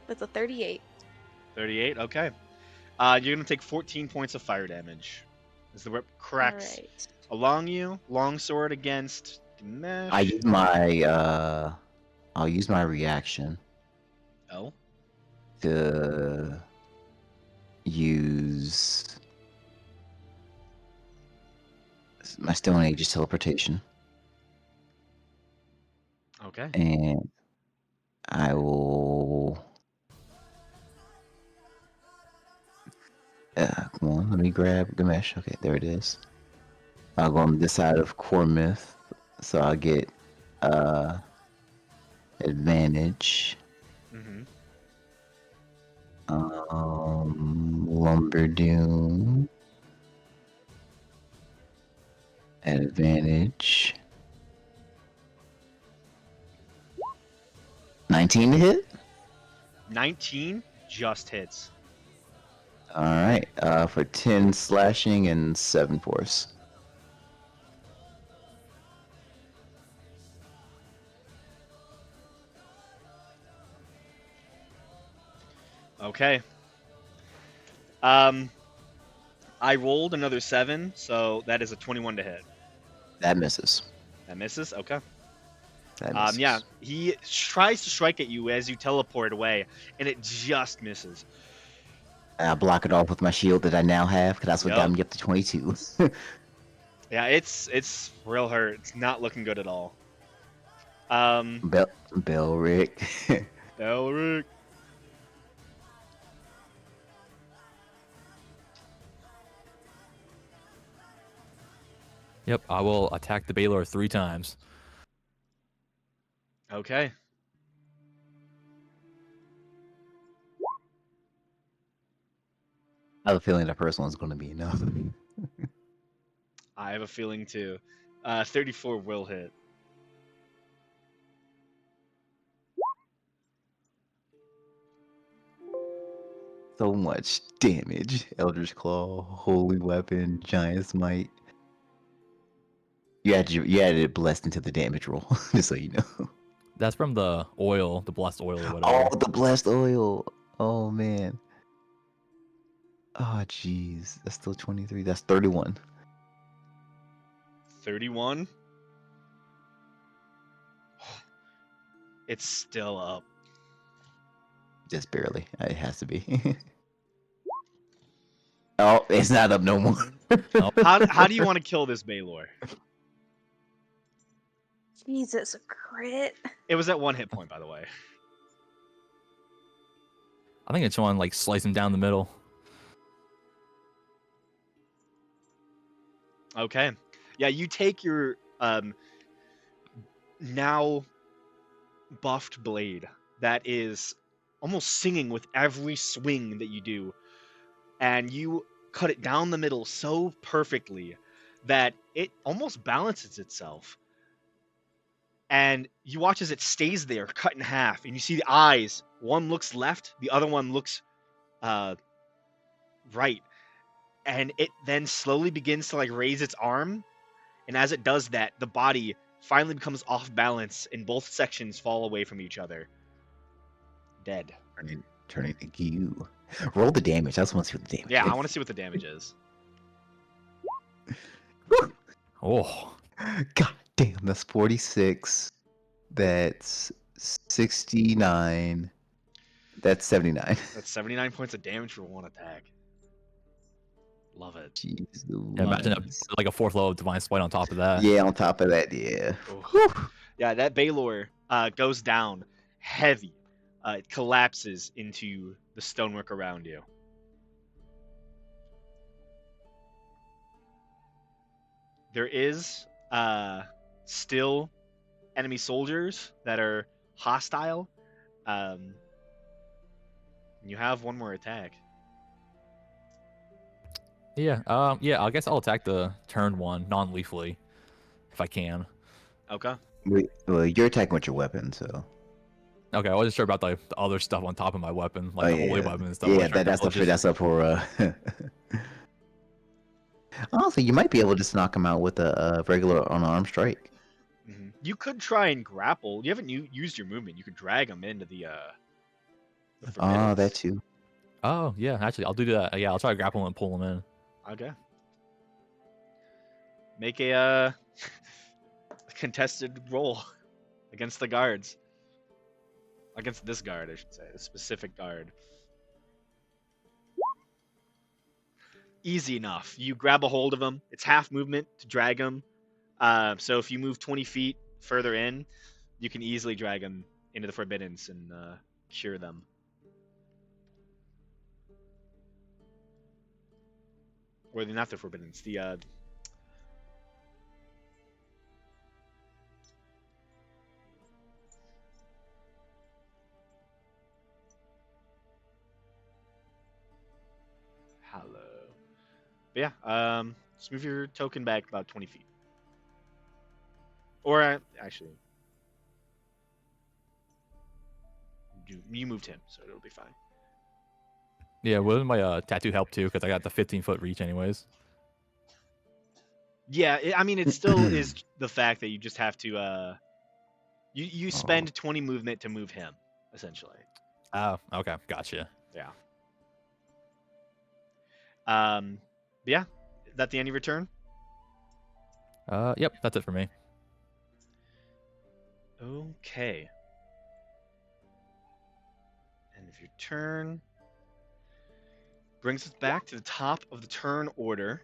With a 38. 38. Okay. You're gonna take 14 points of fire damage as the whip cracks Alright. along you. Longsword against Ganesh. I'll use my reaction Oh. to use my Stone Age's teleportation, Okay. and I will. Come on, let me grab Gamesh. Okay, there it is. I'll go on this side of Core Myth, so I'll get advantage. Mm-hmm. Lumberdoom. Advantage. 19 to hit. 19 just hits. All right. For 10 slashing and 7 force. Okay. I rolled another 7, so that is a 21 to hit. That misses. That misses. Okay. That misses. Yeah, he tries to strike at you as you teleport away, and it just misses. I block it off with my shield that I now have, because that's what got Yup. me up to 22. Yeah, it's real hurt. It's not looking good at all. Belric. Elric. Yep, I will attack the Baylor 3 times. Okay. I have a feeling the first one's going to be enough. I have a feeling too. 34 will hit. So much damage. Eldritch Claw, Holy Weapon, Giant Smite. You added it blessed into the damage roll, just so you know. That's from the oil, the blessed oil or Oh, whatever. the blessed oil. Oh man. Oh jeez. That's still 23. That's 31. 31. It's still up. Just barely. It has to be. Oh, it's not up no more. How do you want to kill this Baylor? Jesus, a crit. It was at 1 hit point, by the way. I think it's one like slice him down the middle. Okay. Yeah, you take your now buffed blade that is almost singing with every swing that you do, and you cut it down the middle so perfectly that it almost balances itself. And you watch as it stays there, cut in half, and you see the eyes. One looks left, the other one looks right, and it then slowly begins to like raise its arm. And as it does that, the body finally becomes off balance, and both sections fall away from each other. Dead. Turning to goo. Roll the damage. I just want to see what the damage Yeah, is. I want to see what the damage is. Oh, God damn, that's 46. That's 69. That's 79. That's 79 points of damage for one attack. Love it. Jeez yeah, imagine Louise. like a 4th level of Divine Spite on top of that. Yeah, on top of that, yeah. Yeah, that Baylor goes down heavy. It collapses into the stonework around you. There is still enemy soldiers that are hostile. You have one more attack. Yeah, yeah, I guess I'll attack the turn one non-lethally if I can. Okay. Well, you're attacking with your weapon, so. Okay, I wasn't sure about the other stuff on top of my weapon, like the holy weapon and stuff. I Yeah, wasn't sure if that's that up was for just- for. Honestly, you might be able to just knock him out with a regular unarmed strike. You could try and grapple. You haven't used your movement. You could drag him into the Oh, forbiddance. that too. Oh yeah, actually, I'll do that. Yeah, I'll try to grapple him and pull him in. Okay. Make a contested roll against the guards. Against this guard, I should say. A specific guard. Easy enough. You grab a hold of him. It's half movement to drag him. So if you move 20 feet further in, you can easily drag him into the forbiddance and cure them. Or not the forbiddance, the Hello. But yeah, just move your token back about 20 feet. Or actually, you moved him, so it'll be fine. Yeah, wouldn't my tattoo help too? Because I got the 15-foot reach anyways. Yeah, I mean, it still is the fact that you just have to you spend 20 movement to move him, essentially. Oh, okay, gotcha. Yeah. Yeah. Is that the end of your turn? Yep, that's it for me. Okay. End of your turn. Brings us back to the top of the turn order.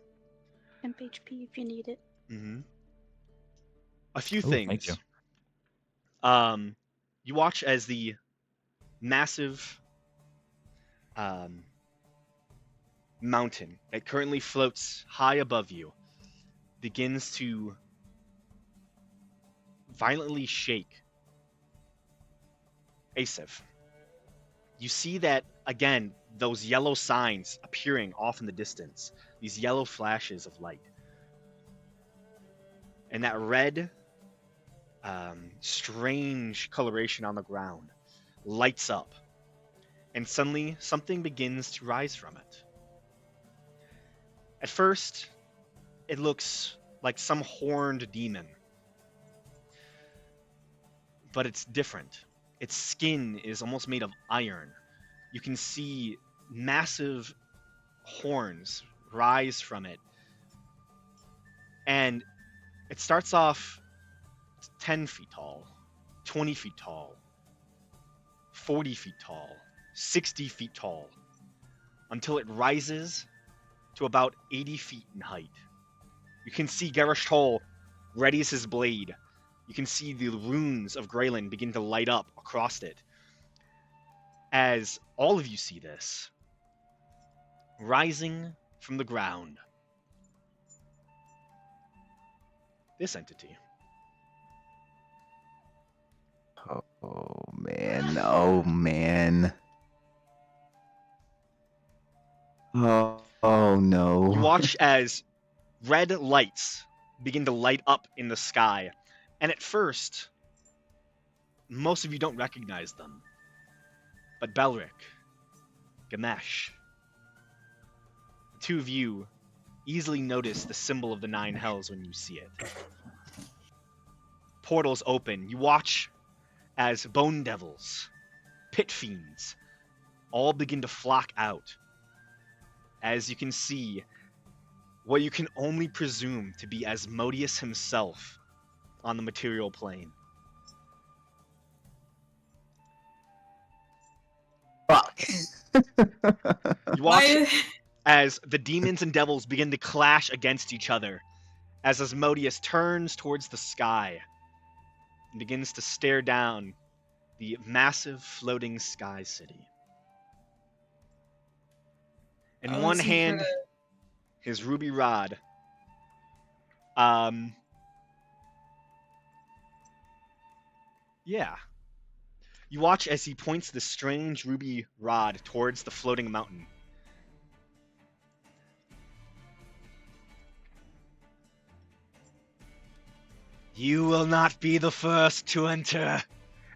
Temp HP if you need it. Mm-hmm. A few Ooh, things. thank you. You watch as the massive mountain that currently floats high above you begins to violently shake. Asif, you see that, again, those yellow signs appearing off in the distance, these yellow flashes of light. And that red, strange coloration on the ground lights up. And suddenly, something begins to rise from it. At first, it looks like some horned demon. But it's different. Its skin is almost made of iron. You can see massive horns rise from it. And it starts off 10 feet tall, 20 feet tall, 40 feet tall, 60 feet tall, until it rises to about 80 feet in height. You can see Garish Toll readies his blade. You can see the runes of Graylin begin to light up across it. As all of you see this, rising from the ground, this entity. Oh man. Oh man. Oh no. You watch as red lights begin to light up in the sky. And at first, most of you don't recognize them. But Belric, Ganesh, the two of you easily notice the symbol of the Nine Hells when you see it. Portals open. You watch as bone devils, pit fiends, all begin to flock out. As you can see, what you can only presume to be Asmodeus himself on the material plane. Fuck. You watch Why? as the demons and devils begin to clash against each other, as Asmodeus turns towards the sky and begins to stare down the massive floating sky city. In Oh, one is he hand, gonna- his ruby rod. Yeah. You watch as he points the strange ruby rod towards the floating mountain. You will not be the first to enter.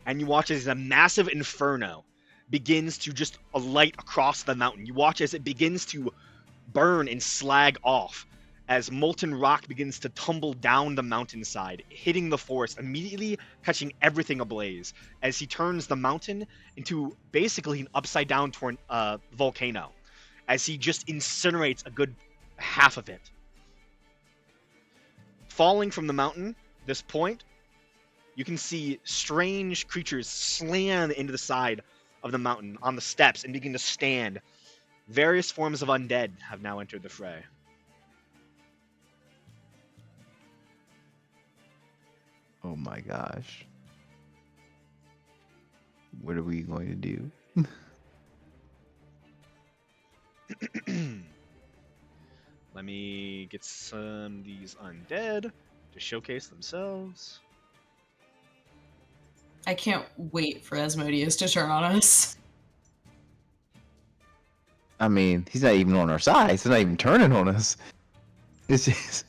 And you watch as a massive inferno begins to just alight across the mountain. You watch as it begins to burn and slag off, as molten rock begins to tumble down the mountainside, hitting the forest, immediately catching everything ablaze, as he turns the mountain into basically an upside-down volcano, as he just incinerates a good half of it. Falling from the mountain, this point, you can see strange creatures slam into the side of the mountain on the steps and begin to stand. Various forms of undead have now entered the fray. Oh my gosh. What are we going to do? Let me get some of these undead to showcase themselves. I can't wait for Asmodeus to turn on us. I mean, he's not even on our side. He's not even turning on us. It's just...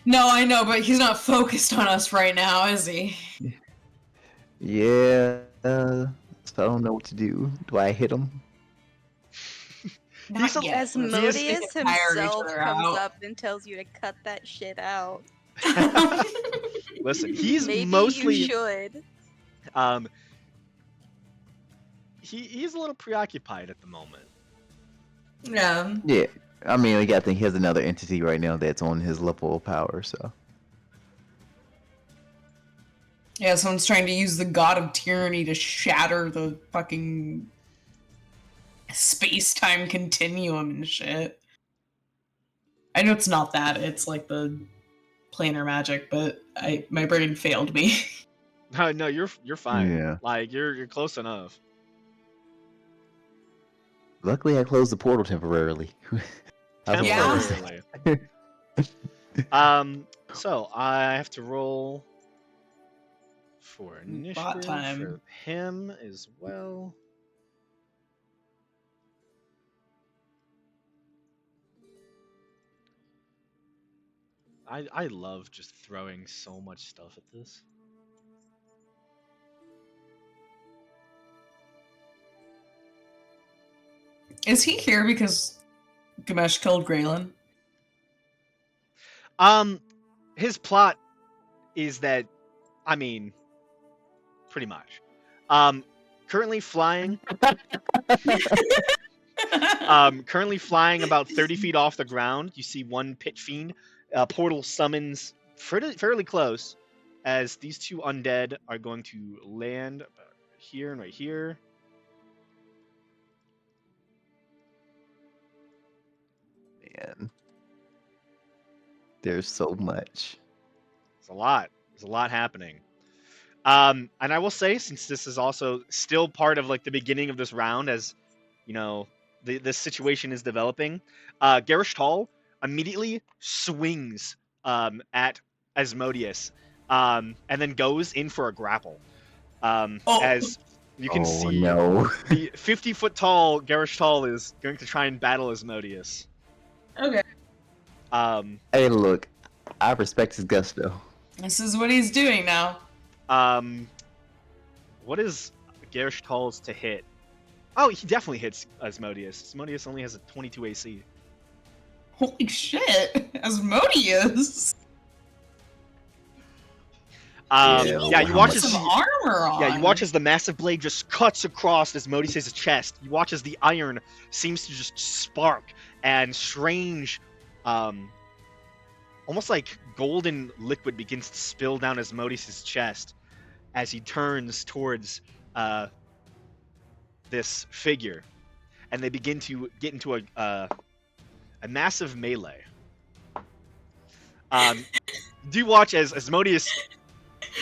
No, I know, but he's not focused on us right now, is he? Yeah. So I don't know what to do. Do I hit him? He's a- Not yet. Asmodeus They can tire each himself other comes out. up and tells you to cut that shit out. Listen, he's Maybe mostly you should. um he's a little preoccupied at the moment. Yeah. Yeah. I mean, I think he has another entity right now that's on his level of power, so. Yeah, someone's trying to use the god of tyranny to shatter the fucking space-time continuum and shit. I know it's not that, it's like the planar magic, but my brain failed me. No, you're fine. Yeah. Like you're close enough. Luckily, I closed the portal temporarily. I was Yeah. afraid. So I have to roll for initiative time. for him as well. I love just throwing so much stuff at this. Is he here because Gamesh killed Graylin? His plot is that, I mean, pretty much. Currently flying. Currently flying about 30 feet off the ground. You see one pit fiend. Portal summons fairly close, as these two undead are going to land about here and right here. Man. There's so much. It's a lot. There's a lot happening. And I will say, since this is also still part of like the beginning of this round, as you know, this situation is developing, Garish Tall immediately swings at Asmodeus, and then goes in for a grapple. As you can Oh see, no. the 50-foot tall Garish Tall is going to try and battle Asmodeus. Okay. Hey, look. I respect his gusto. This is what he's doing now. What is Garish Tall's to hit? Oh, he definitely hits Asmodeus. Asmodeus only has a 22 AC. Holy shit! Asmodeus! Yeah, you watch Put as some armor on! yeah, you watch as the massive blade just cuts across Asmodeus' chest. You watch as the iron seems to just spark, and strange, almost like golden liquid begins to spill down Asmodeus' chest as he turns towards this figure, and they begin to get into a massive melee. Do watch as Asmodeus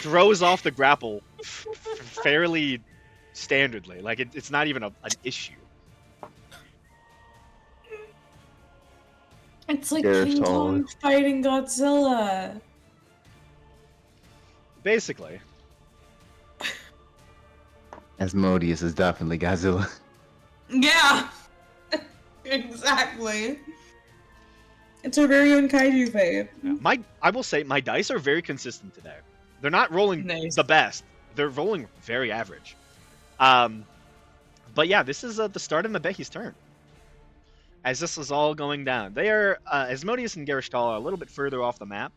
throws off the grapple fairly standardly, like it's not even an issue. It's like Garish King Tall. Kong fighting Godzilla. Basically. Asmodeus is definitely Godzilla. Yeah! Exactly. It's our very own kaiju fight. Yeah, I will say my dice are very consistent today. They're not rolling Nice. the best. They're rolling very average. But yeah, this is the start of Mabehi's turn. As this is all going down, they are Asmodeus and Garish Tall are a little bit further off the map.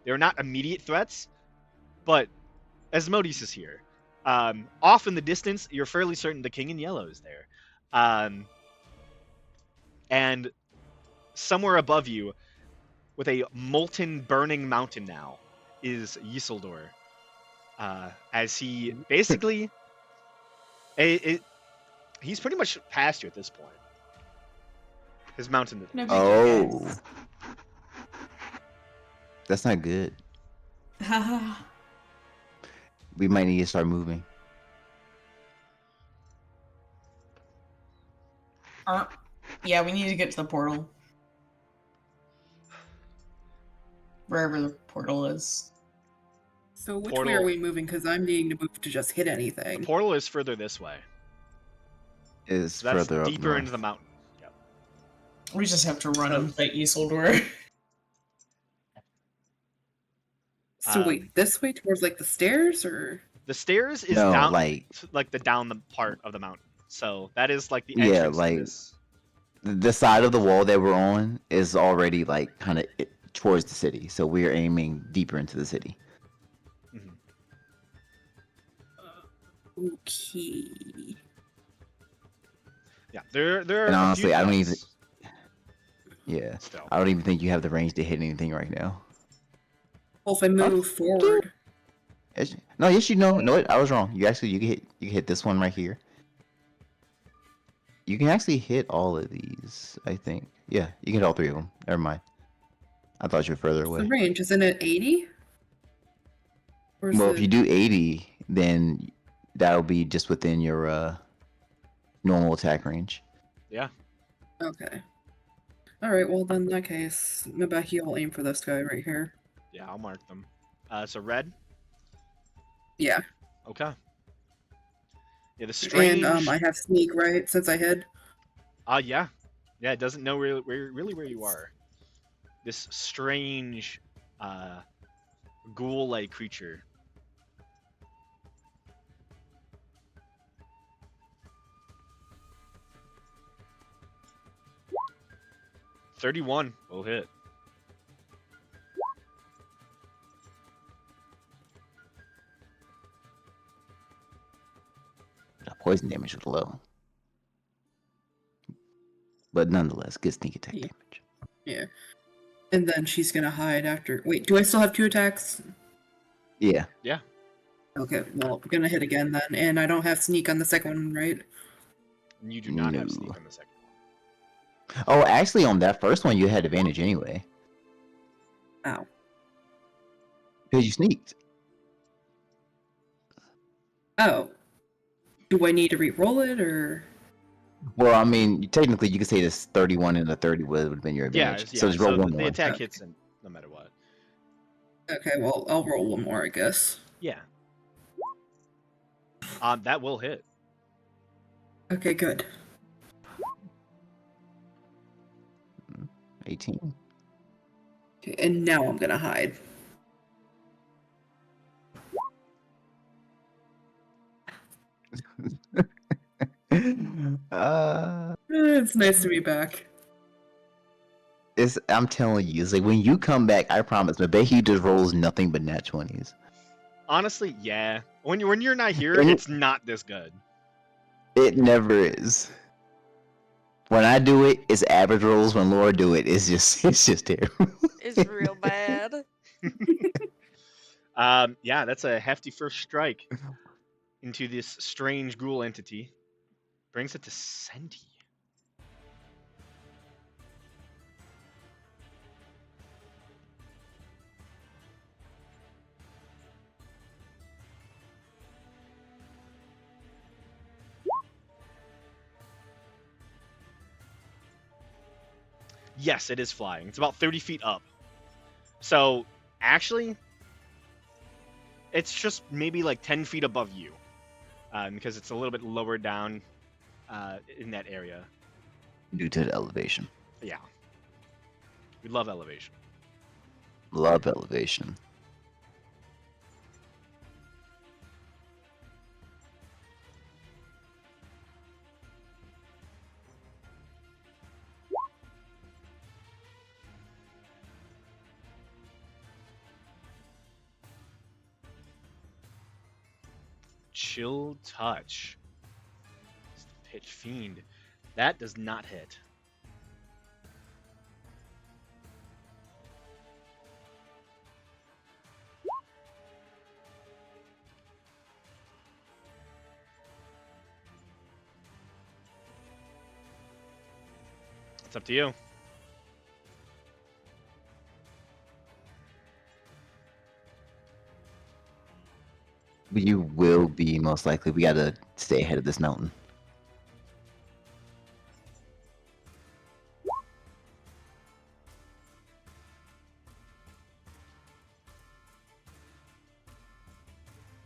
They are not immediate threats, but Asmodeus is here. Off in the distance, you're fairly certain the King in Yellow is there. And somewhere above you, with a molten, burning mountain now, is Yeisildor. As he basically... he's pretty much past you at this point. His mountain... No big Oh. deal, guys. That's not good. We might need to start moving. Yeah, we need to get to the portal. Wherever the portal is. So which way Portal. are we moving? Because I'm needing to move to just hit The anything. portal is further this way. Is So that's further up deeper north. into the mountain. Yep. We just have to run and fight Yeisildor. So wait, this way towards like the stairs, or The stairs is No, down, like like the down the part of the mountain. So that is like the yeah, entrance to like this. the side of the wall that we're on is already like kind of towards the city, so we're aiming deeper into the city. Mhm. Okay. Yeah, there And are a few honestly, I don't even. deaths Yeah, still. I don't even think you have the range to hit anything right now. Well, if I Oh, move forward, No, yes, you know. No, I was wrong. You can hit this one right here. You can actually hit all of these. I think. Yeah, you can hit all three of them. Never mind. I thought you were further what's the away. range? Isn't it 80? Or is Well, it... if you do 80, then that'll be just within your normal attack range. Yeah. Okay. Alright, well then in that case, Mabeki will aim for this guy right here. Yeah, I'll mark them. So red. Yeah. Okay. Yeah, the strange. And I have sneak, right? Since I hid. Yeah. Yeah, it doesn't know where you are. This strange, ghoul-like creature. $31 will hit. The poison damage was low, but nonetheless, good sneak attack Yeah. damage. Yeah. And then she's gonna hide after... Wait, do I still have 2 attacks? Yeah. Yeah. Okay, well, I'm gonna hit again then. And I don't have sneak on the second one, right? And you do not have No. sneak on the second one. Oh, actually, on that first one, you had advantage anyway Ow. because you sneaked. Oh. Do I need to re-roll it, or... Well, I mean, technically, you could say this 31 and the 30 would have been your Yeah, advantage. yeah. So just roll one the more. attack Okay. hits no matter what. Okay, well, I'll roll one more, I guess. Yeah. That will hit. Okay, good. 18. Okay, and now I'm gonna hide. It's nice to be back. I'm telling you, it's like when you come back, I promise, Mabehi just rolls nothing but nat 20s. Honestly, yeah. When you're not here, And- it's not this good. It never is. When I do it, it's average rolls. When Laura do it, it's just terrible. It's real bad. Yeah, that's a hefty first strike into this strange ghoul entity. Brings it to Senti. Yes, it is flying. It's about 30 feet up. So, actually, it's just maybe like 10 feet above you. Because it's a little bit lower down in that area. Due to the elevation. Yeah. We love elevation. Love elevation. Chill touch. It's the pitch fiend. That does not hit. It's up to you. You will be most likely. We gotta stay ahead of this mountain.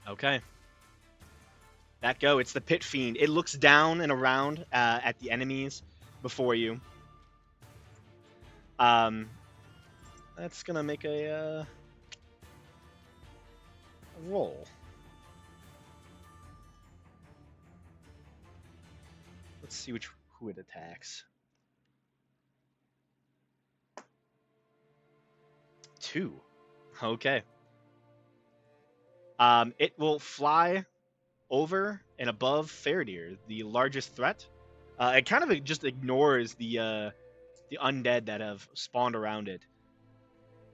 Okay. That go. It's the pit fiend. It looks down and around at the enemies before you. That's gonna make a roll. Let's see who it attacks. 2. Okay. It will fly over and above Faradir, the largest threat. It kind of just ignores the undead that have spawned around it.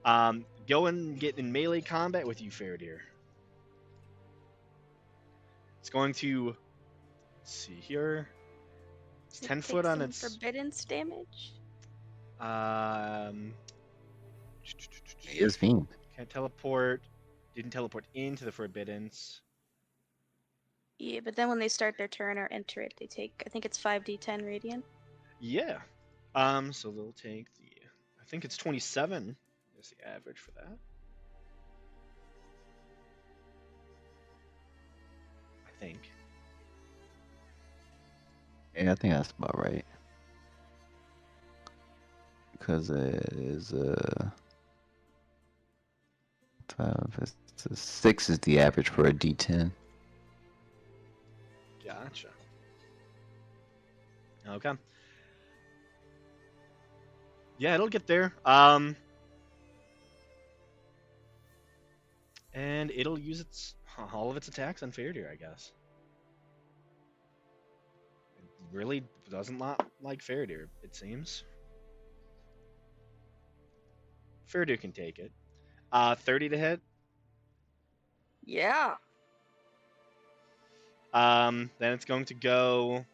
Go and get in melee combat with you, Faradir. It's going to, let's see here. It's It 10 takes foot on some its. forbiddance damage. He is fiend. Can't teleport. Didn't teleport into the forbiddance. Yeah, but then when they start their turn or enter it, they take, I think it's 5d10 radiant. Yeah. So they'll take the. I think it's 27 is the average for that. I think. Yeah, I think that's about right. Because it is 6 is the average for a D10. Gotcha. Okay. Yeah, it'll get there. And it'll use all of its attacks on Faradir, I guess. It really doesn't like Faradir, it seems. Faradir can take it. 30 to hit. Yeah. Then it's going to go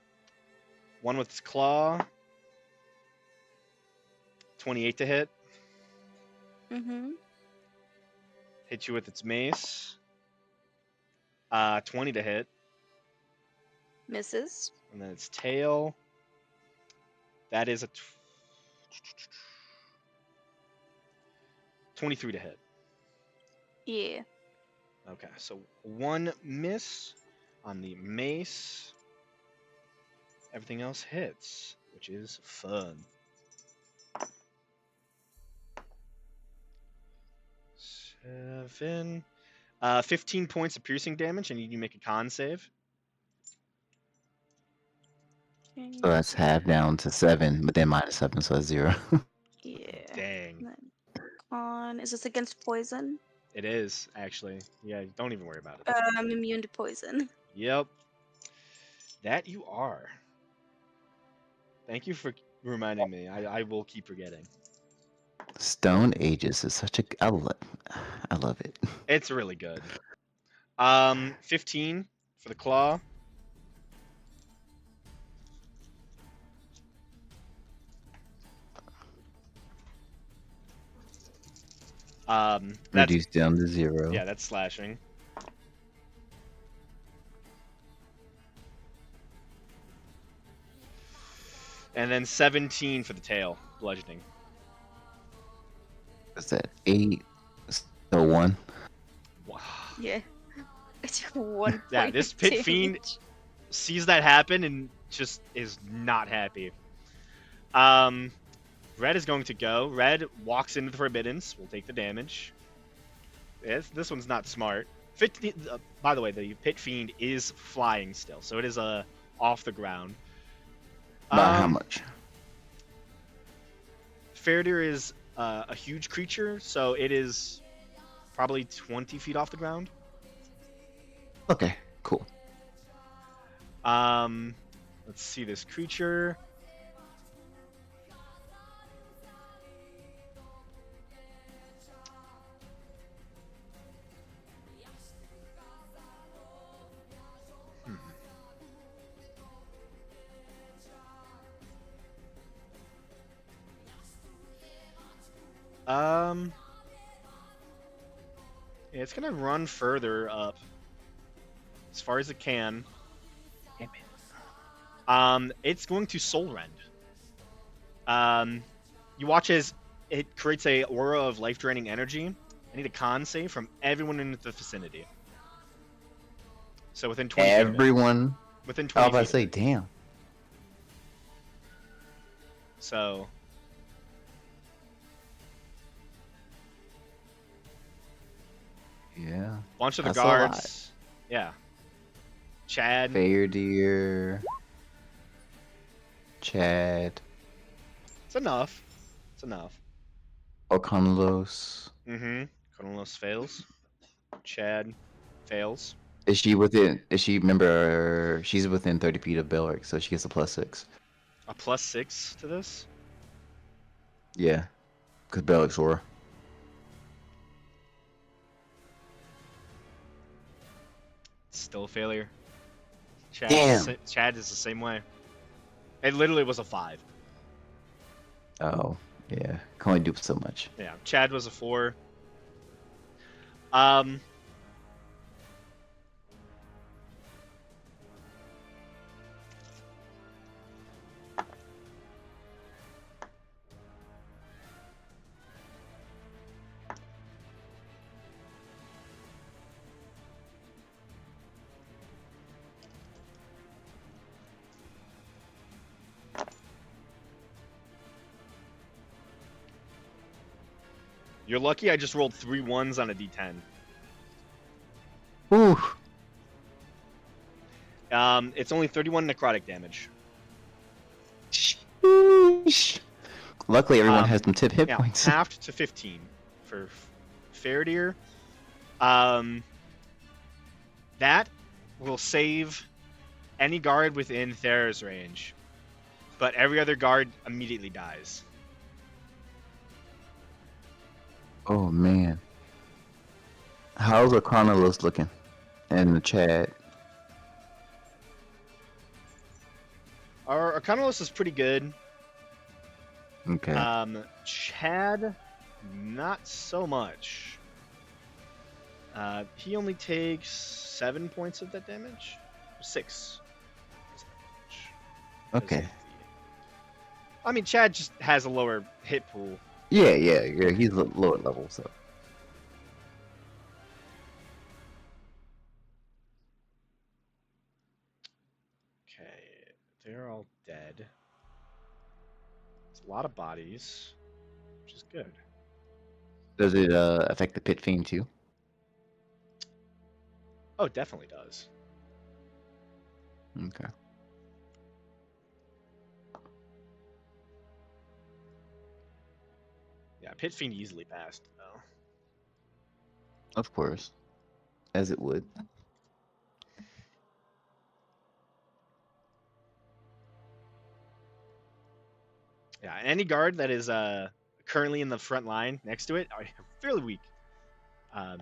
one with its claw. 28 to hit. Mm-hmm. Hit you with its mace. 20 to hit. Misses. And then its tail. That is a 23 to hit. Yeah. Okay, so 1 miss on the mace. Everything else hits, which is fun. 7. 15 points of piercing damage, and you need to make a con save. So that's half down to 7, but then -7, so that's 0. Yeah. Dang. And then con. Is this against poison? It is, actually. Yeah, don't even worry about it. I'm immune to poison. Yep. That you are. Thank you for reminding me. I will keep forgetting. Stone Ages is such a I love it. It's really good. 15 for the claw. That's Reduced down to 0. yeah, that's slashing. And then 17 for the tail, bludgeoning. What's that? 8. So 1. Wow. Yeah. It's 1 Yeah, point this of pit fiend damage. sees that happen and just is not happy. Red is going to go. Red walks into the forbiddance. Will take the damage. This one's not smart. By the way, the pit fiend is flying still, so it is off the ground. By how much? Faradir is a huge creature, so it is probably 20 feet off the ground. Okay, cool. Let's see this creature. Yeah, it's gonna run further up as far as it can. It's going to Soul Rend. You watch as it creates a aura of life-draining energy. I need a con save from everyone in the vicinity. So within 20 feet of it. Everyone. Within I 20 was about to feet. say, Of it. damn. So Yeah. bunch of the That's a lot. guards. Yeah. Chad. Faradir. Chad. It's enough. It's enough. Ocanulos. Mm-hmm. Cornelius fails. Chad fails. Is she within? Is she? Remember, she's within 30 feet of Belric, so she gets a +6. A +6 to this. Yeah, because Belric's aura. Still a failure. Damn. Chad is the same way. It literally was a 5. Oh, yeah. Can only do so much. Yeah. Chad was a 4. You're lucky I just rolled 3 1s on a d10. Ooh. It's only 31 necrotic damage. Sheesh. Luckily, everyone has some tip hit Yeah, points. halved to 15 for Faradir. That will save any guard within Thera's range, but every other guard immediately dies. Oh man. How's Ocanulos looking? And the Chad. Our Arcanulos is pretty good. Okay. Chad, not so much. He only takes 7 points of that damage. 6. Okay. I mean, Chad just has a lower hit pool. Yeah. He's lower level, so. Okay, they're all dead. It's a lot of bodies, which is good. Does it affect the Pit Fiend too? Oh, it definitely does. Okay. Yeah, Pit Fiend easily passed, though. Of course. As it would. Yeah, any guard that is currently in the front line next to it are fairly weak.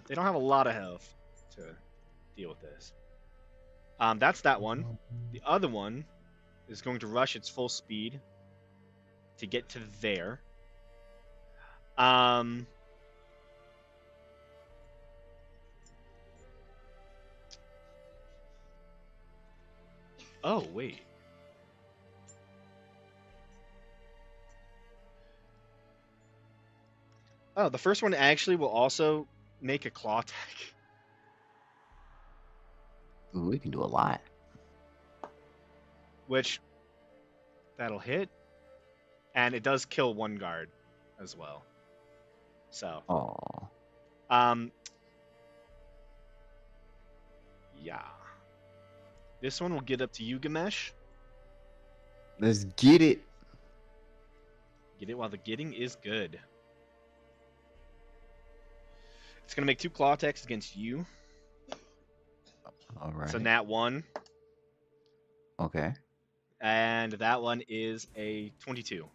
They don't have a lot of health to deal with this. That's that one. The other one is going to rush its full speed to get to there. Oh, wait. Oh, the first one actually will also make a claw attack. Ooh, we can do a lot. Which, that'll hit. And it does kill one guard as well. So, Oh. yeah. This one will get up to you, Gamesh. Let's get it. Get it while the getting is good. It's going to make 2 claw attacks against you. All right. So nat 1. Okay. And that one is a 22.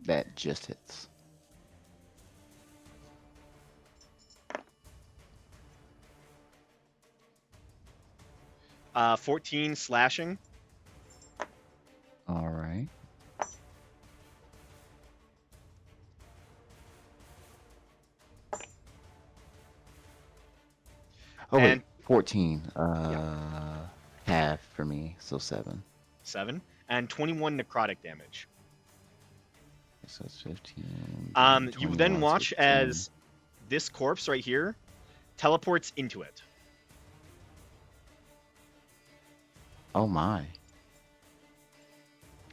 That just hits. Uh, 14 slashing. All right. Oh, wait. And 14. Half for me, so 7. 7. And 21 necrotic damage. So it's 15. You 21, then so watch 10. as this corpse right here teleports into it. Oh my.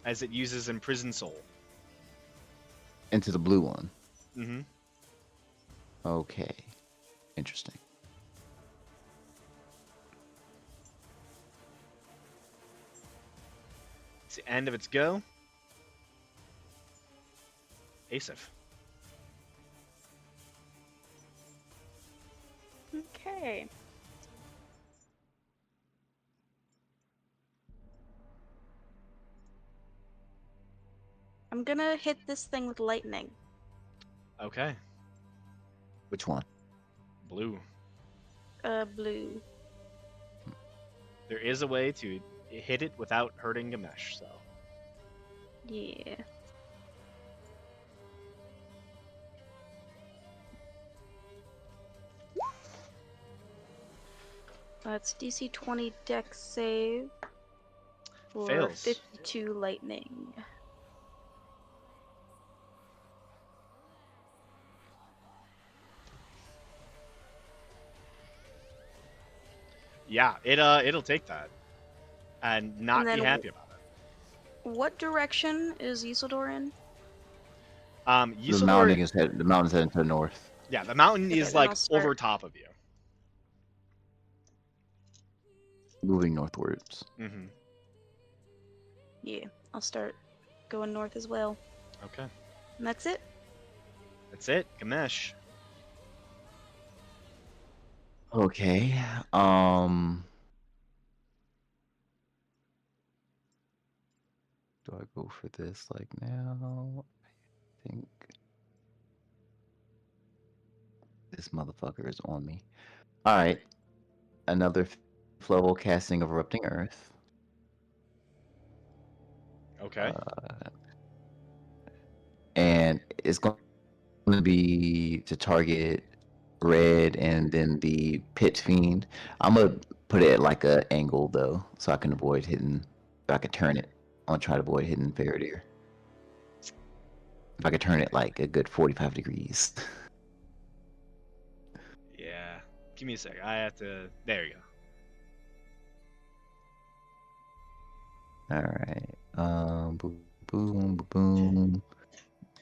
As it uses Imprisoned Soul. Into the blue one. Mm-hmm. Okay. Interesting. It's the end of its go. Asif. Okay. I'm gonna hit this thing with lightning. Okay. Which one? Blue. Blue. There is a way to hit it without hurting Gamesh, so. Yeah. That's DC 20 Dex save for Fails. 52 lightning. Yeah, it'll take that. And not And be then happy about it. What direction is Yeisildor in? Yeisildor, The mountain's heading to the north. yeah, the mountain Okay, is then like I'll start- over top of you. Moving northwards. Mm-hmm. Yeah, I'll start going north as well. Okay. And that's it. That's it. Gamesh. Okay. Do I go for this like now? I think this motherfucker is on me. All right. Another level casting of erupting earth. Okay. And it's going to be to target red and then the pit fiend. I'm gonna put it at like a angle though, so I can avoid hitting. If I could turn it, I'm gonna try to avoid hitting Faraday. If I could turn it like a good 45 degrees. Yeah. Give me a sec. I have to. There you go. All right. Boom, boom, boom.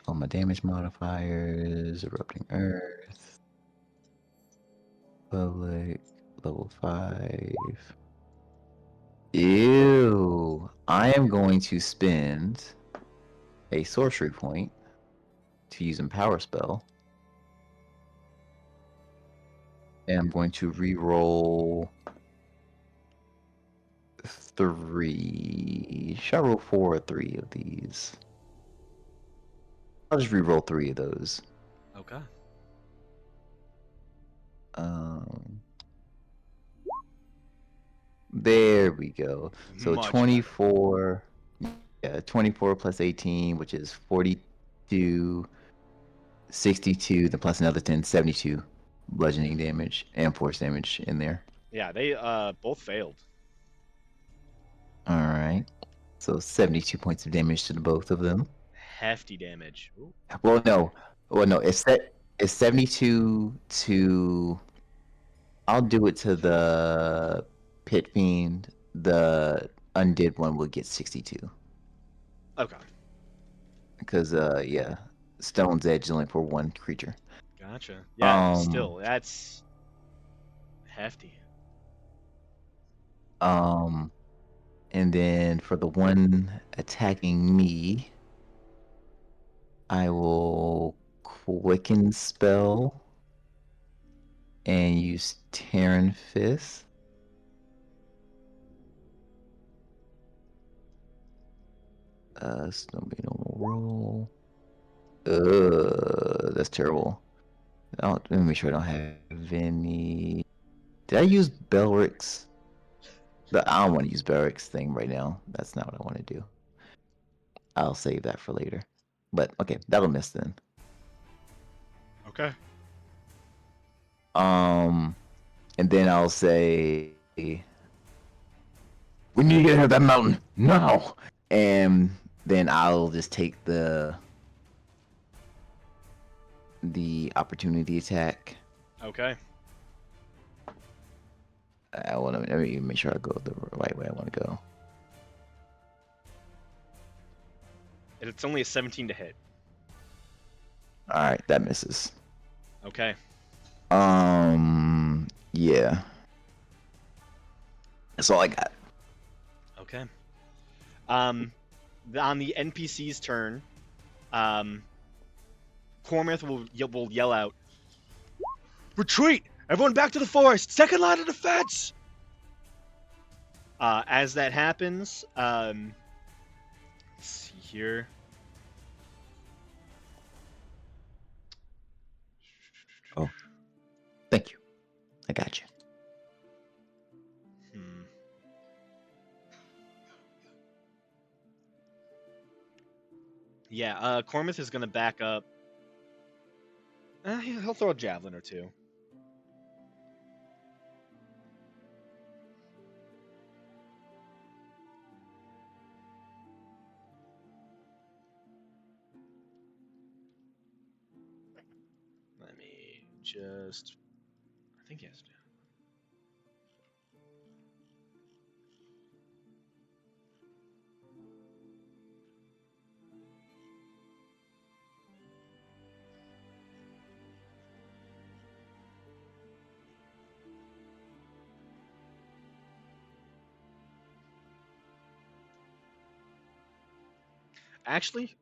All my damage modifiers. Erupting earth. Public. Level 5. Ew. I am going to spend a sorcery point to use Empower spell. And I'm going to re-roll 3. Should I roll 4 or 3 of these? I'll just re-roll 3 of those. Okay. There we go. So Much 24. Yeah, 24 plus 18, which is 42, 62, then plus another 10, 72 bludgeoning damage and force damage in there. Yeah, they both failed. All right. So 72 points of damage to the both of them. Hefty damage. Ooh. Well, no. It's 72 to. I'll do it to the pit fiend. The undead one will get 62 Okay. because yeah, Stone's Edge is only for one creature. Gotcha. Yeah, still, that's hefty. And then for the one attacking me, I will quicken spell and use Terran Fist. It's gonna be a normal roll. That's terrible. Let me make sure I don't have any. Did I use Belric's? I don't want to use Belric's thing right now. That's not what I want to do. I'll save that for later. But okay, that'll miss then. Okay. And then I'll say, we need to get out of that mountain now. And then I'll just take the opportunity attack. Okay. Let me make sure I go the right way I want to go. It's only a 17 to hit. All right, that misses. Okay. Yeah. That's all I got. Okay. on the NPC's turn, Cormith will yell out, "Retreat! Everyone back to the forest! Second line of defense!" As that happens, let's see here. Oh, thank you. I got you. Yeah, Cormith is going to back up. He'll throw a javelin or two. Let me just... I think he has to. Actually,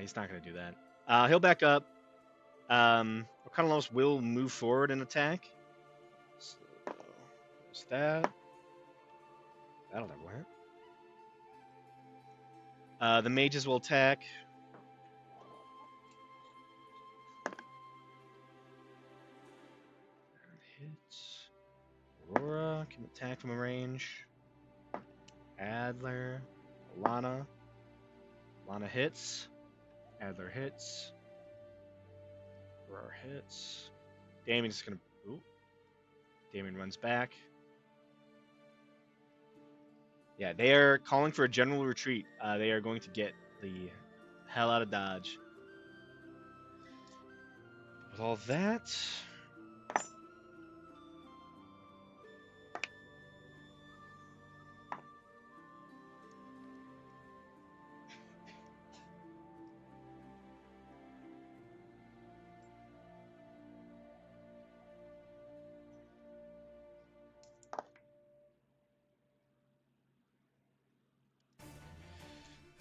he's not going to do that. He'll back up. Ocanolos will move forward and attack. So, there's that. That'll never work. The mages will attack. Hits. Aurora can attack from a range. Adler. Lana. Lana hits. Adler hits. Aurora hits. Damien's just gonna... Ooh. Damien runs back. Yeah, they are calling for a general retreat. They are going to get the hell out of Dodge. With all that...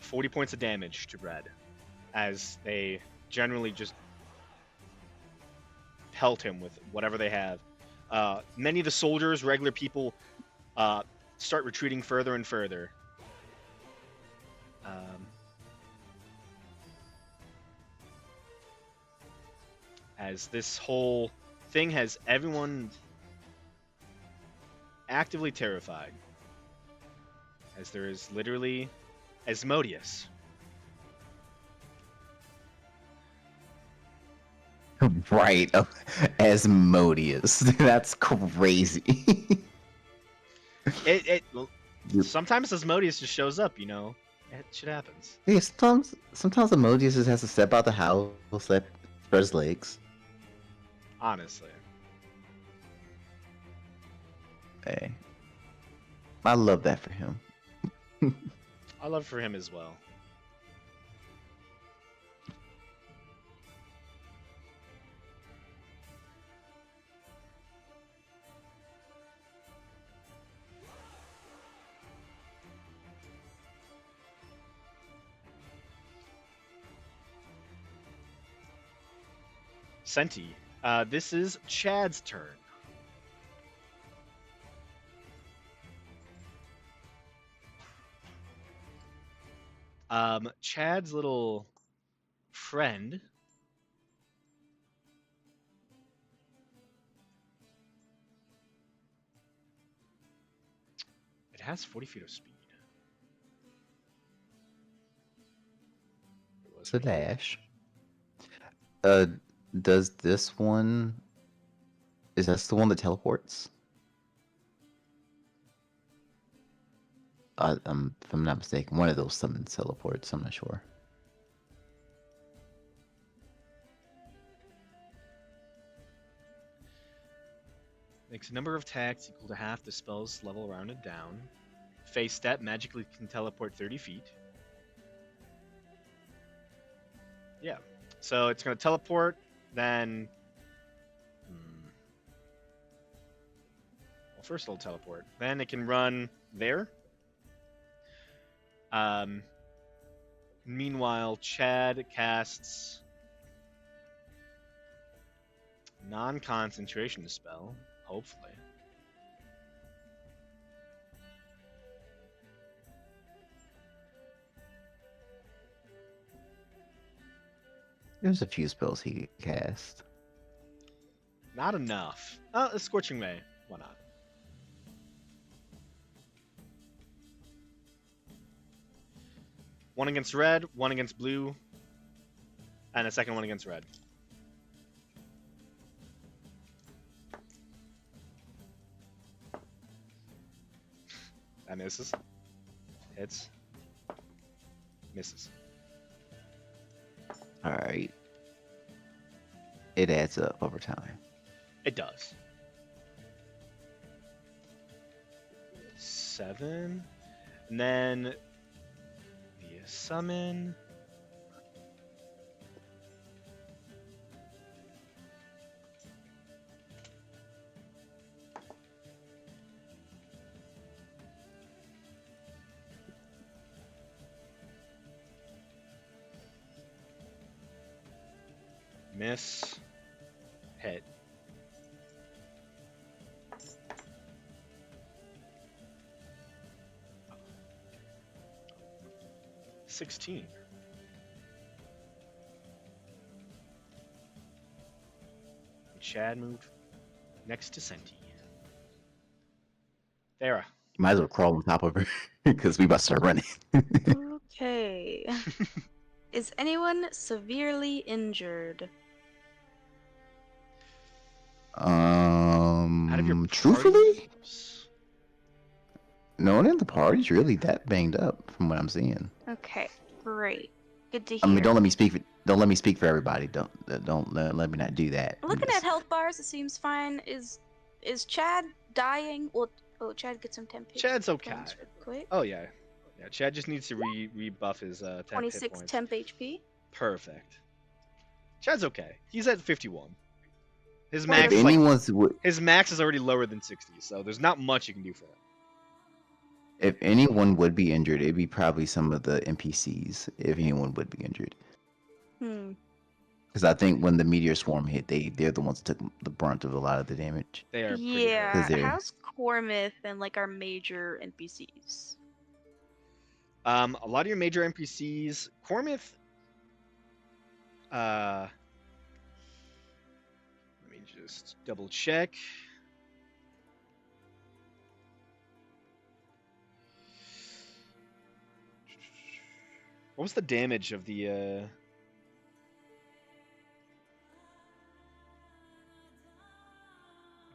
$40 points of damage to Red, as they generally just pelt him with whatever they have. Many of the soldiers, regular people, start retreating further and further. As this whole thing has everyone actively terrified. As there is literally Asmodeus. Right, Asmodeus. That's crazy. Sometimes Asmodeus just shows up, you know. That shit happens. Yeah, sometimes Asmodeus just has to step out the house, spread his legs. Honestly. Hey, I love that for him. I love for him as well. Senti, this is Chad's turn. Chad's little friend it has 40 feet of speed. It's a dash. Does this one... Is that the one that teleports? If I'm not mistaken, one of those summons teleports. I'm not sure. Makes a number of attacks equal to half the spell's level rounded down. Face step magically can teleport 30 feet. Yeah. So it's going to teleport, then. Well, first it'll teleport. Then it can run there. Meanwhile, Chad casts non-concentration spell, hopefully. There's a few spells he could cast. Not enough. A Scorching Ray. Why not? One against red, one against blue, and a second one against red. That misses. Hits. Misses. Alright. It adds up over time. It does. 7. And then via summon. Miss. Hit. $16. Chad moved next to Senti. Thera. Might as well crawl on top of her because we about to start running. Okay. Is anyone severely injured? Out of your Truthfully, parties? no one in the party's really that banged up from what I'm seeing. Okay, great. Good to hear. I mean, don't let me speak. Don't let me speak for everybody. Don't let me not do that. Looking at health bars, it seems fine. Is Chad dying? Well, Chad gets some temp. Chad's okay. Real quick. Oh yeah. Yeah, Chad just needs to rebuff his 10 hit 26 points. temp HP. Perfect. Chad's okay. He's at 51. His Well, max If is like, anyone's his max is already lower than 60, so there's not much you can do for him. if anyone would be injured, it'd be probably some of the NPCs. If anyone would be injured, because I think when the meteor swarm hit, they're the ones that took the brunt of a lot of the damage. They are pretty Yeah. Because they're- How's Cormith and like our major NPCs? A lot of your major NPCs, Cormith. Let me just double check. What was the damage of the?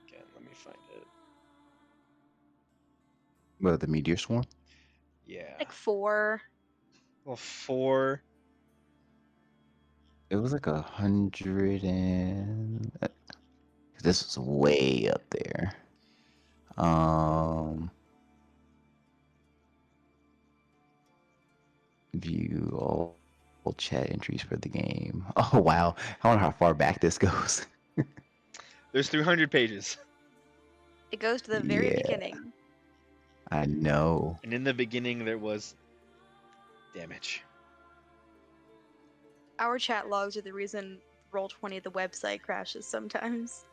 Again, let me find it. Well, the meteor swarm. Yeah. Like 4. Well, 4. It was like 100 and. This was way up there. View all chat entries for the game. Oh wow! I wonder how far back this goes. There's 300 pages, It goes to the very Yeah. beginning. I know. and in the beginning there was damage. Our chat logs are the reason Roll20 the website crashes sometimes.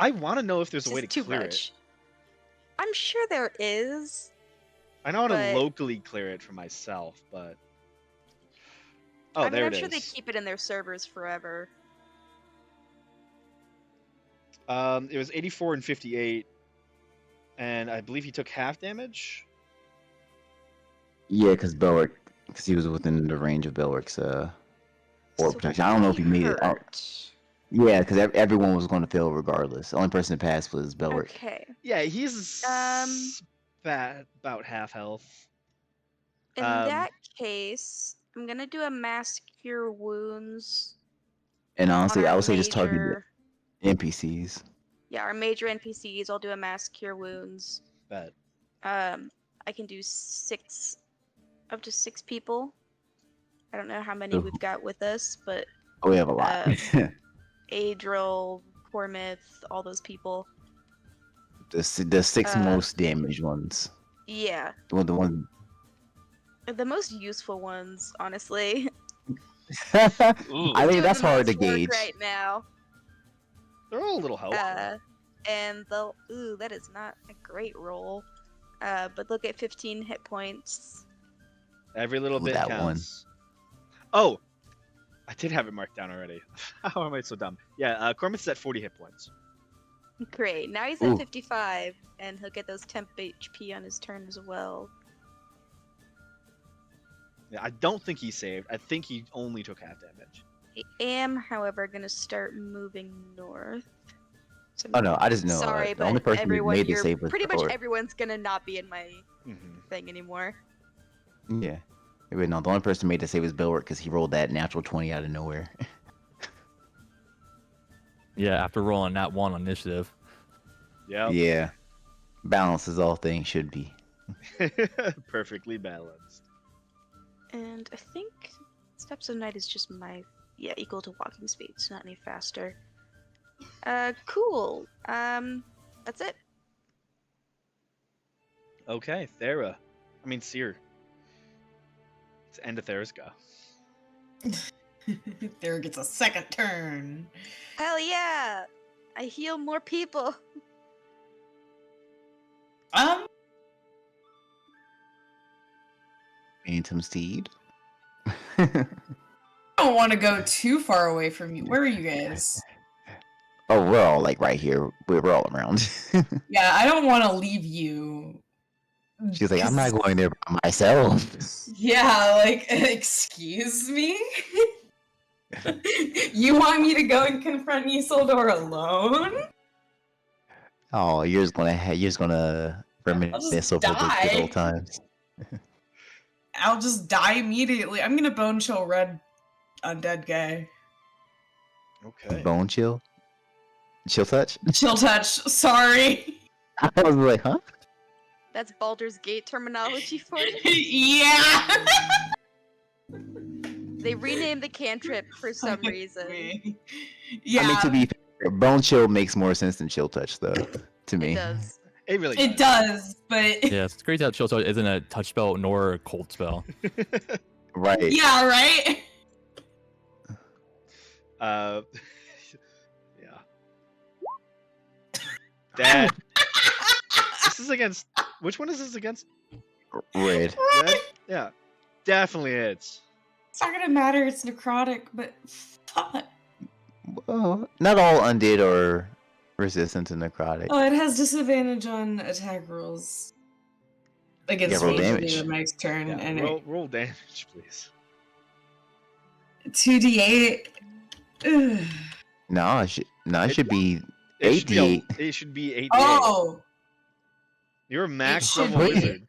I want to know if there's a It's way to just too clear it. much. I'm sure there is. I know how to but- locally clear it for myself, but oh, I mean, there I'm it sure is. they keep it in their servers forever. It was 84 and 58, and I believe he took half damage. Yeah, because he was within the range of Belric's orb So protection. I don't know if he made it. hurt. Yeah, because everyone was going to fail regardless. The only person that passed was Belric. Okay. Yeah, he's about half health. In Um, that case, I'm gonna do a mass cure wounds. And on honestly, our I would say just target major- the NPCs. Yeah, our major NPCs. I'll do a mass cure wounds. Bet. I can do up to 6 people. I don't know how many Ooh. we've got with us, but We have a lot. Adril, Cormith, all those people. the 6 Uh, most damaged ones. Yeah, The one. the most useful ones, honestly. Ooh. I think Doing that's the hard to most work gauge. right now. They're all a little helpful. And that is not a great roll. But look at 15 hit points. Every little Ooh, bit that counts. Oh, I did have it marked down already. How am I so dumb? Yeah, Cormith's at 40 hit points. Great. Now he's at Ooh. 55, and he'll get those temp HP on his turn as well. Yeah, I don't think he saved. I think he only took half damage. I am, however, gonna start moving north. So Oh no, I just know. sorry, the only but person who everyone, made the save was pretty much Thor. everyone's gonna not be in my Mm-hmm. thing anymore. Yeah. Wait, no, the only person who made the save was Billwork because he rolled that natural 20 out of nowhere. Yeah, after rolling that one on initiative. Yep. Yeah. Balance is all things should be. Perfectly balanced. And I think Steps of Night is just equal to walking speed, so not any faster. Cool. That's it. Okay, Thera. I mean, Seer. It's end of Thera's go. There gets a second turn. Hell yeah! I heal more people. Phantom Steed. I don't want to go too far away from you. Where are you guys? Oh, we're all like right here. We're all around. Yeah, I don't want to leave you. She's like, I'm not 'cause- going there by myself. Yeah, like, excuse me? You want me to go and confront Yeisildor alone? Oh, you're just gonna reminisce over the good die. old times. I'll just die immediately. I'm gonna bone chill red undead guy. Okay. Bone chill? Chill touch? Chill touch, sorry. I was like, huh? That's Baldur's Gate terminology for it. Yeah. They renamed the cantrip for some reason. Yeah, I mean, to be fair, bone chill makes more sense than chill touch, though, to me. It does. It really it does, but Yeah, it's crazy that Chill Touch isn't a touch spell nor a cold spell. Right. yeah, right. Yeah. That. This is against. Which one is this against? Red. Red? Yeah. Definitely it's. It's not gonna matter. It's necrotic, but fuck. Well, not all undead are resistant to necrotic. Oh, it has disadvantage on attack rolls against roll me damage. the next turn, Yeah, and roll damage, please. 2d8. Ugh. No, it should be It should be 8d8. it should be 8d8. Oh, You're a max should level be. wizard.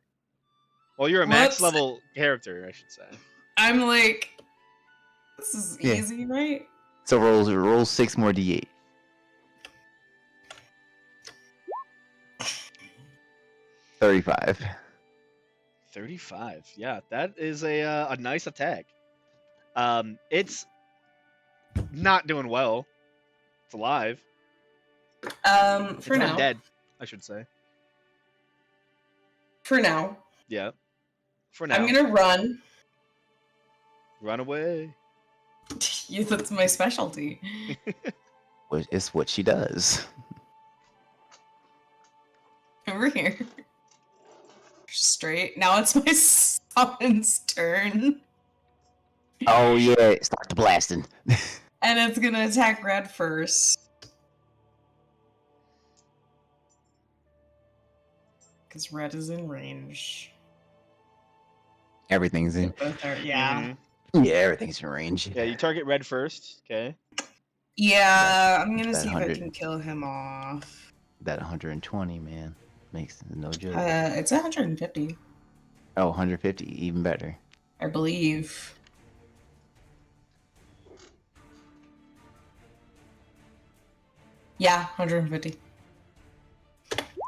Well, you're a max Whoops. level character, I should say. I'm like, this is Yeah. easy, right? So roll 6 more d8. $35. 35. Yeah, that is a nice attack. It's not doing well. It's alive. For It's now. undead, I should say. For now. Yeah. For now. I'm gonna run. Run away. Yeah, that's my specialty. It's what she does. Over here. Straight. Now it's my summon's turn. Oh yeah, start the blasting. And it's gonna attack red first. Because red is in range. Everything's in. Both are, yeah. Mhm. Yeah, everything's in range. Yeah, you target red first. Okay. Yeah, I'm gonna That see if I 100. can kill him off. That 120, man. Makes no joke. It's 150, Oh, 150, even better. I believe. Yeah, 150.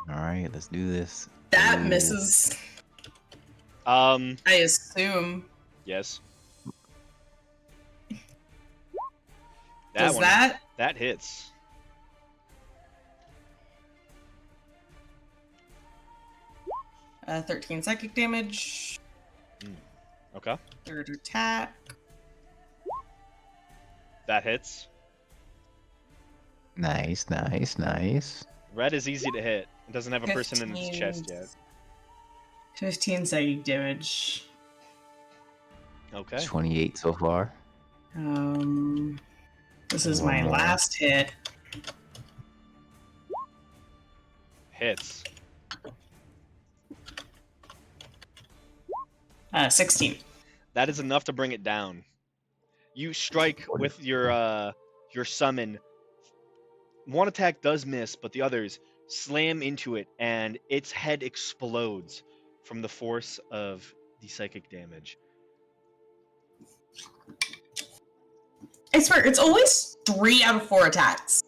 All right, let's do this. That Ooh. misses. Um, I assume. yes. Does One, that? that hits. Uh, 13 psychic damage. Okay. Third attack. That hits. Nice, nice, nice. Red is easy to hit. It doesn't have a person in its 15 chest yet. 15 psychic damage. Okay. 28 so far. This is One my more. last hit. Hits. 16. That is enough to bring it down. You strike with your summon. One attack does miss, but the others slam into it, and its head explodes from the force of the psychic damage. I swear, it's always 3 out of 4 attacks.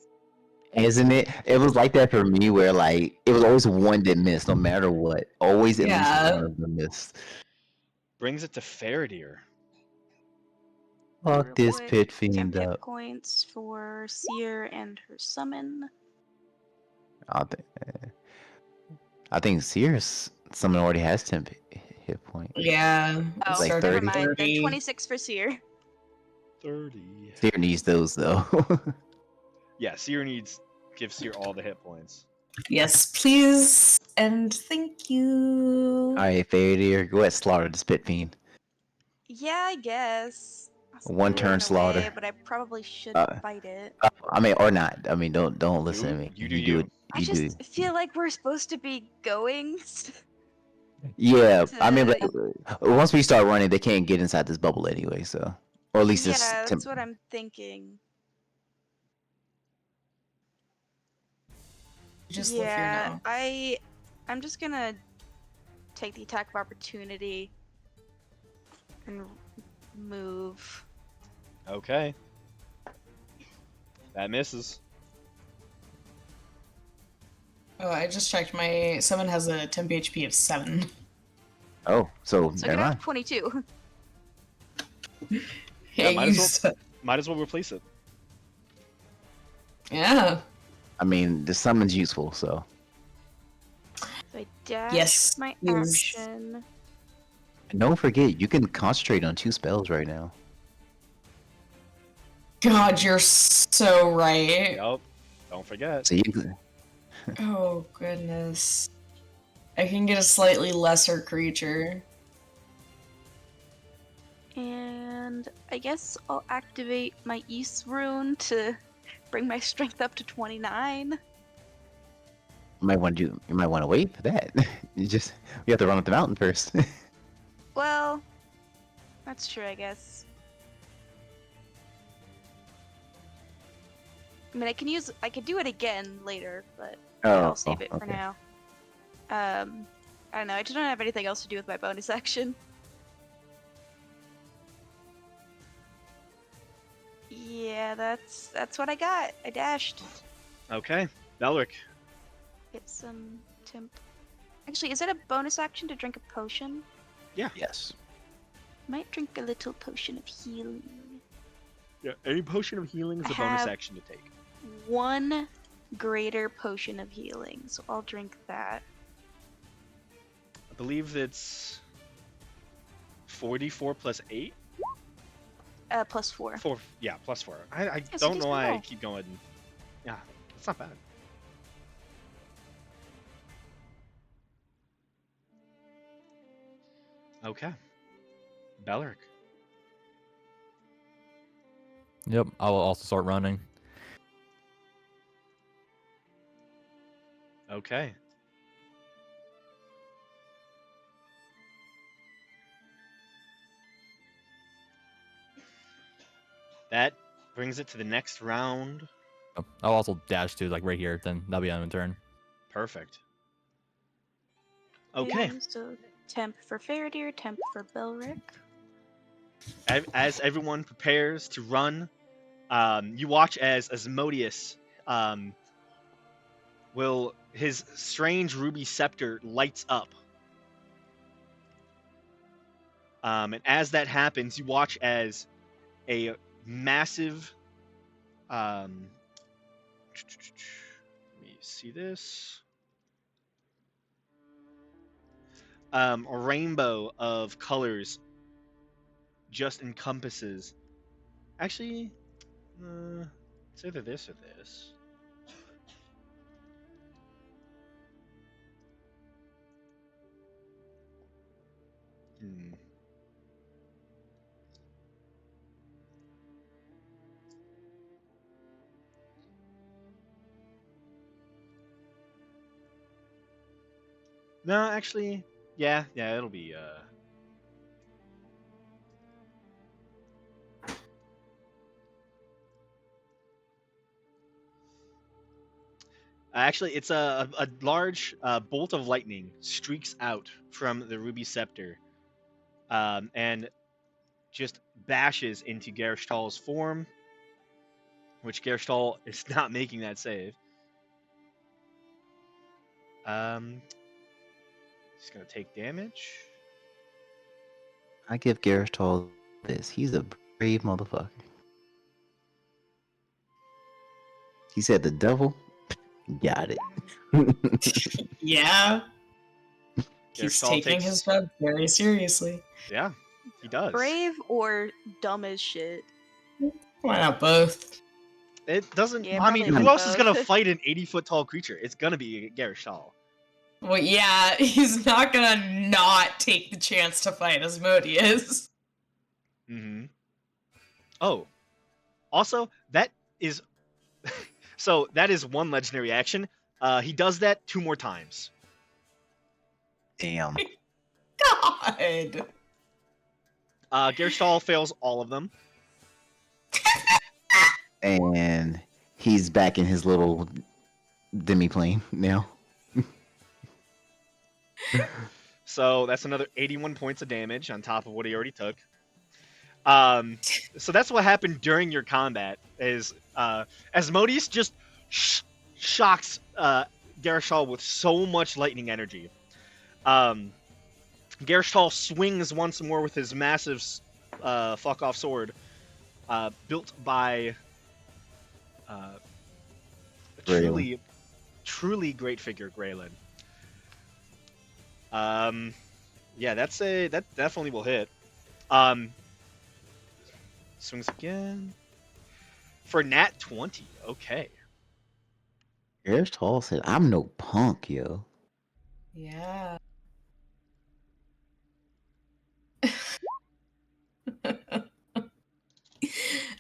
Isn't it? It was like that for me, where like it was always one that missed, no matter what. Always at Yeah. least one of them missed. Brings it to Faradir. Fuck Real this quick, pit temp fiend hit up. points for Seer and her summon. I think Sears someone already has 10 hit point. Yeah. Oh, it's like like never 30. mind. Then 30. 26 for Seer. 30. Sear needs those though. Yeah, Seer gives Seer all the hit points. Yes, please. And thank you. Alright, Faradir, go ahead slaughter this pit fiend. Yeah, I guess. I was One gonna turn run slaughter. away, but I probably should Uh, fight it. I mean, or not. I mean, don't listen to me. You do do you. it. I You do. just feel like we're supposed to be going. Yeah, I mean, to- like, once we start running, they can't get inside this bubble anyway. So, or at least this. Yeah, that's what I'm thinking. Just live here Yeah, now. I'm just gonna take the attack of opportunity and move. Okay. That misses. Oh, I just checked. My summon has a temp HP of 7. Oh, so So never I mind. got 22. Yeah, might as well. Might as well replace it. Yeah. I mean, the summon's useful, so. So I dash Yes, my yes. action. And don't forget, you can concentrate on 2 spells right now. God, you're so right. Yup. Don't forget. So you. Oh, goodness. I can get a slightly lesser creature. And I guess I'll activate my East rune to bring my strength up to 29. You might want to wait for that. You have to run up the mountain first. Well, that's true, I guess. I mean, I could do it again later, but I'll save it for okay. now. I don't know, I just don't have anything else to do with my bonus action. Yeah, that's what I got. I dashed. Okay. Belric. Get some temp. Actually, is it a bonus action to drink a potion? Yes. Might drink a little potion of healing. Yeah, any potion of healing is I a bonus have- action to take. One greater potion of healing, so I'll drink that. I believe it's 44 plus 8? Plus 4. Plus 4. I Yes, don't it is know why I roll. keep going. Yeah, it's not bad. Okay. Belric. Yep, I will also start running. Okay. That brings it to the next round. Oh, I'll also dash to like right here. Then that'll be on my turn. Perfect. Okay. So temp for Faradir, temp for Belric. As everyone prepares to run, you watch as Asmodeus his strange ruby scepter lights up. And as that happens, you watch as a massive let me see this. A rainbow of colors just encompasses. Actually, it's either this or this. No, actually, yeah, it'll be actually, it's a large bolt of lightning streaks out from the ruby scepter, and just bashes into Gerishtal's form, which Gerishtal is not making that save. He's gonna take damage. I give Gerishtal this. He's a brave motherfucker. He said the devil got it. Yeah. He's Gerishtal taking takes- his job very seriously. Yeah, he does. Brave or dumb as shit? Why not both? It doesn't. Yeah, I mean, probably who like else is gonna both. fight an 80-foot tall creature? It's gonna be Gerishtal. Well, yeah, he's not gonna not take the chance to fight Asmodeus. Mm-hmm. Oh, also that is so that is one legendary action. He does that 2 more times. Damn. God. Gerishtal fails all of them. And he's back in his little demi-plane now. So that's another 81 points of damage on top of what he already took. So that's what happened during your combat. Is Asmodeus just shocks Gerishtal with so much lightning energy. Gerishtal swings once more with his massive fuck off sword, built by a truly great figure, Graylin. Yeah, that definitely will hit. Swings again for nat 20. Okay. Gerishtal said, "I'm no punk, yo." Yeah.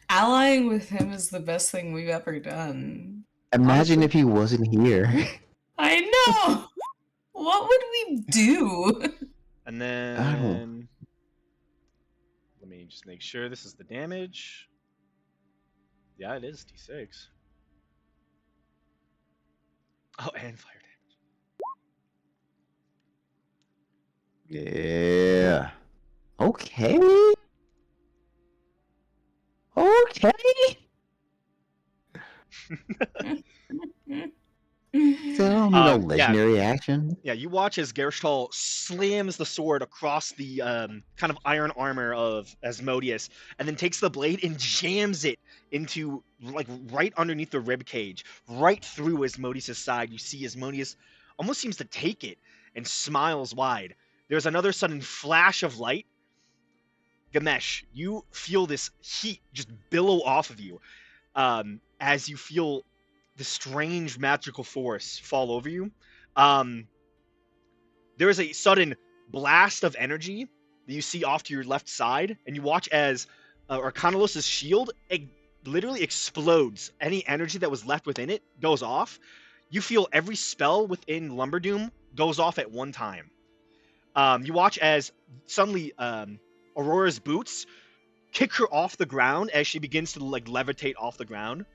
Allying with him is the best thing we've ever done. Imagine Honestly. if he wasn't here. I know! What would we do? And then let me just make sure this is the damage. Yeah, it is D6. Oh, and fire damage. Yeah. Okay. Okay. So I don't need no legendary action. Yeah, you watch as Gerishtal slams the sword across the kind of iron armor of Asmodeus, and then takes the blade and jams it into like right underneath the rib cage, right through Asmodeus' side. You see Asmodeus almost seems to take it and smiles wide. There's another sudden flash of light. Gamesh, you feel this heat just billow off of you as you feel the strange magical force fall over you. There is a sudden blast of energy that you see off to your left side, and you watch as Arcanolos' shield literally explodes. Any energy that was left within it goes off. You feel every spell within Lumberdoom goes off at one time. You watch as suddenly Aurora's boots kick her off the ground as she begins to like levitate off the ground.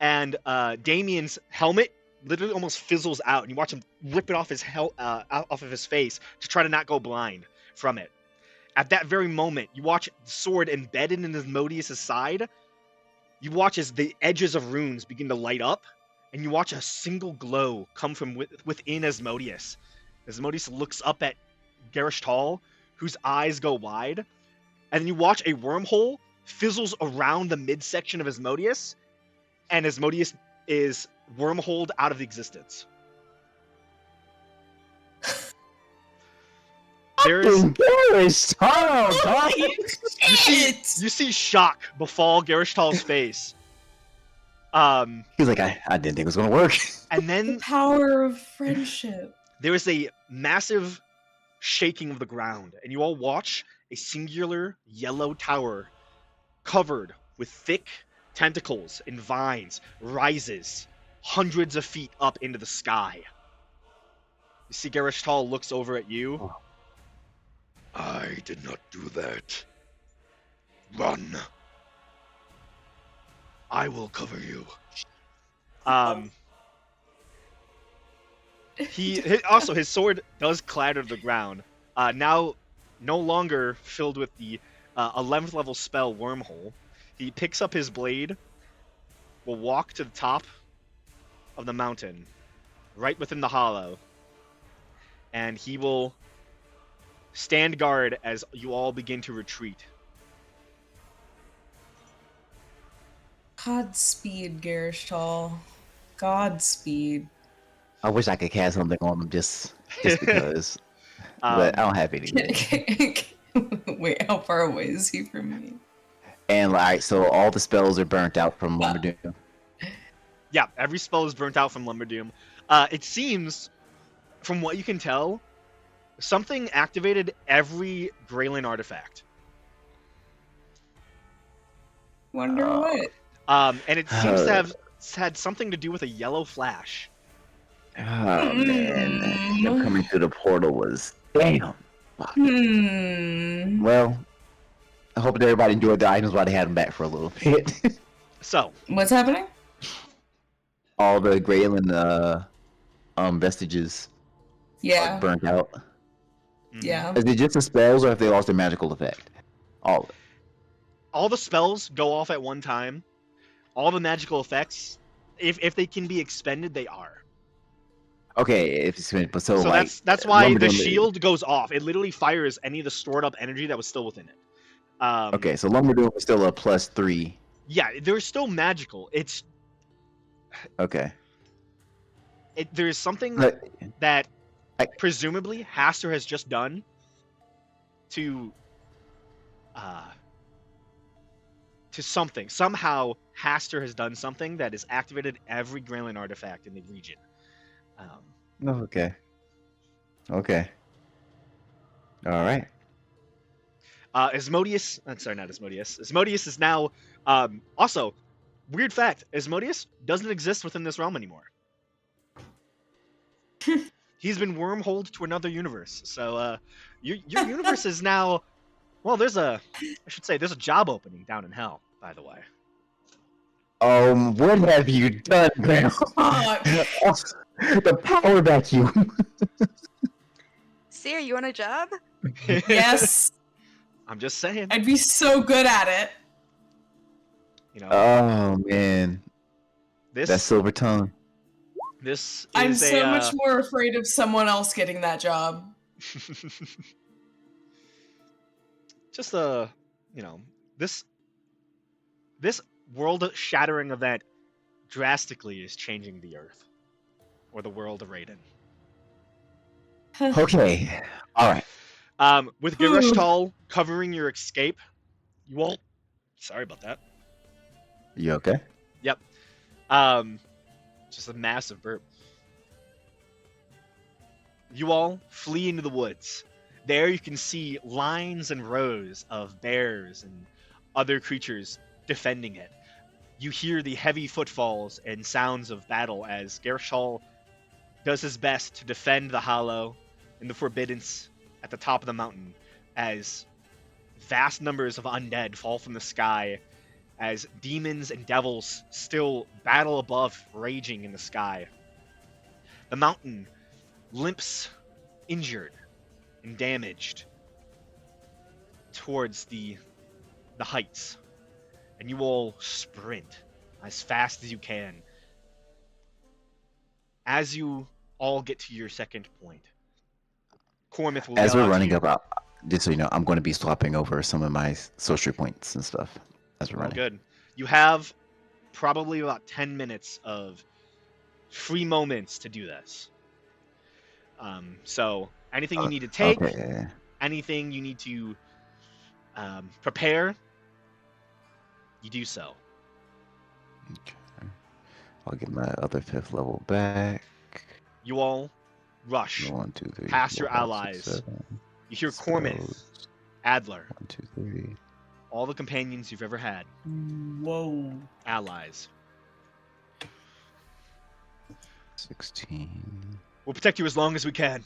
And Damien's helmet literally almost fizzles out, and you watch him rip it off off of his face to try to not go blind from it. At that very moment, you watch the sword embedded in Asmodeus' side. You watch as the edges of runes begin to light up, and you watch a single glow come from within Asmodeus. Asmodeus looks up at Gerishtal, whose eyes go wide, and then you watch a wormhole fizzles around the midsection of Asmodeus, and Asmodeus is wormholed out of existence. There's Gerishtal, you see shock befall Gerishtal's face. He's like, I didn't think it was gonna work. And The then power of friendship. there is a massive shaking of the ground, and you all watch a singular yellow tower covered with thick tentacles and vines rises hundreds of feet up into the sky. You see Gerishtal looks over at you. Oh. I did not do that. Run. I will cover you. Also his sword does clatter to the ground. Now no longer filled with the 11th level spell Wormhole. He picks up his blade, will walk to the top of the mountain, right within the hollow, and he will stand guard as you all begin to retreat. Godspeed, Gerishtal. Godspeed. I wish I could cast something on him just because, but I don't have any. Wait, how far away is he from me? And like, so all the spells are burnt out from Lumberdoom. Yeah, every spell is burnt out from Lumberdoom. It seems, from what you can tell, something activated every Graylin artifact. Wonder what? And it seems to have had something to do with a yellow flash. Oh man, him coming through the portal was damn. Well, I hope that everybody enjoyed the items while they had them back for a little bit. So, What's happening? All the Graylin vestiges Yeah. are burnt out. mhm. Yeah. Is it just the spells, or if they lost their magical effect? All of it. All the spells go off at one time. All the magical effects, if they can be expended, they are. Okay, if it's but so So like that's why the Lumberdoom- shield goes off. It literally fires any of the stored up energy that was still within it. Okay, so Lumberdoom is still a +3. Yeah, they're still magical. Okay. There's something But that I- presumably Haster has just done to something. Somehow Haster has done something that has activated every Graylin artifact in the region. okay. Okay. All right. Asmodeus, sorry, not Asmodeus. Asmodeus is now also weird fact. Asmodeus doesn't exist within this realm anymore. He's been wormholed to another universe. So your universe is now. Well, there's a job opening down in hell, by the way. What have you done, Graham? The power vacuum. Seer, you want a job? Yes. I'm just saying. I'd be so good at it. You know, Oh man, this that silver tongue. this is I'm a, so much more afraid of someone else getting that job. just this world-shattering event drastically is changing the Earth, or the world of Raiden. Okay. All right. With Gerishtal covering your escape, you all. Sorry about that. You okay? Yep. Just a massive burp. You all flee into the woods. There you can see lines and rows of bears and other creatures defending it. You hear the heavy footfalls and sounds of battle as Gerishtal does his best to defend the Hollow and the Forbiddance at the top of the mountain, as vast numbers of undead fall from the sky, as demons and devils still battle above, raging in the sky. The mountain limps, injured and damaged, towards the heights, and you all sprint as fast as you can. as you all get to your second point, Cormith will As yell we're out to running you. up, just so you know, I'm going to be swapping over some of my sorcery points and stuff as we're Oh, running. good. You have probably about 10 minutes of free moments to do this. So anything you need to take, Okay. anything you need to prepare, you do so. Okay. I'll get my other 5th level back. You all rush 1, 2, 3, past 4, your 5, 6, allies. 7. You hear Spells. Cormith, Adler, 1, 2, 3. all the companions you've ever had, Whoa. allies. 16. We'll protect you as long as we can.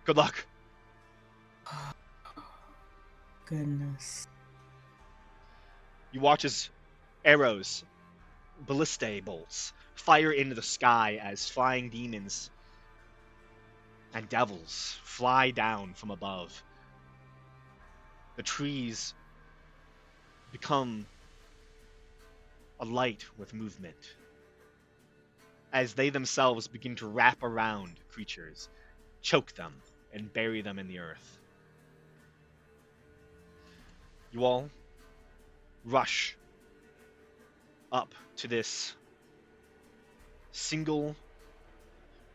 Good luck. Goodness. You watch as arrows, ballistae bolts, fire into the sky as flying demons and devils fly down from above. The trees become alight with movement as they themselves begin to wrap around creatures, choke them, and bury them in the earth. You all rush up to this single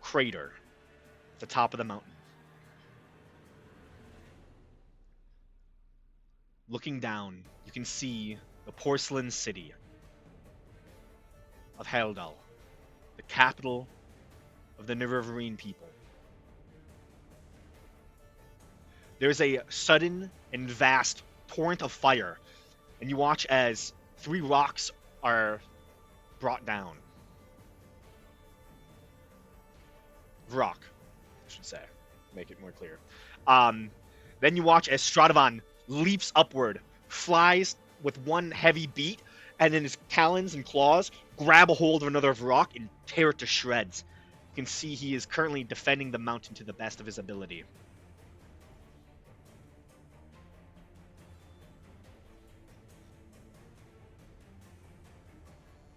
crater at the top of the mountain. Looking down, you can see the porcelain city of Yeisildor, the capital of the Nerevarine people. There's a sudden and vast torrent of fire, and you watch as 3 rocks are brought down. Rock, I should say. Make it more clear. Then you watch as Stradavan leaps upward, flies with one heavy beat, and then his talons and claws grab a hold of another rock and tear it to shreds. You can see he is currently defending the mountain to the best of his ability.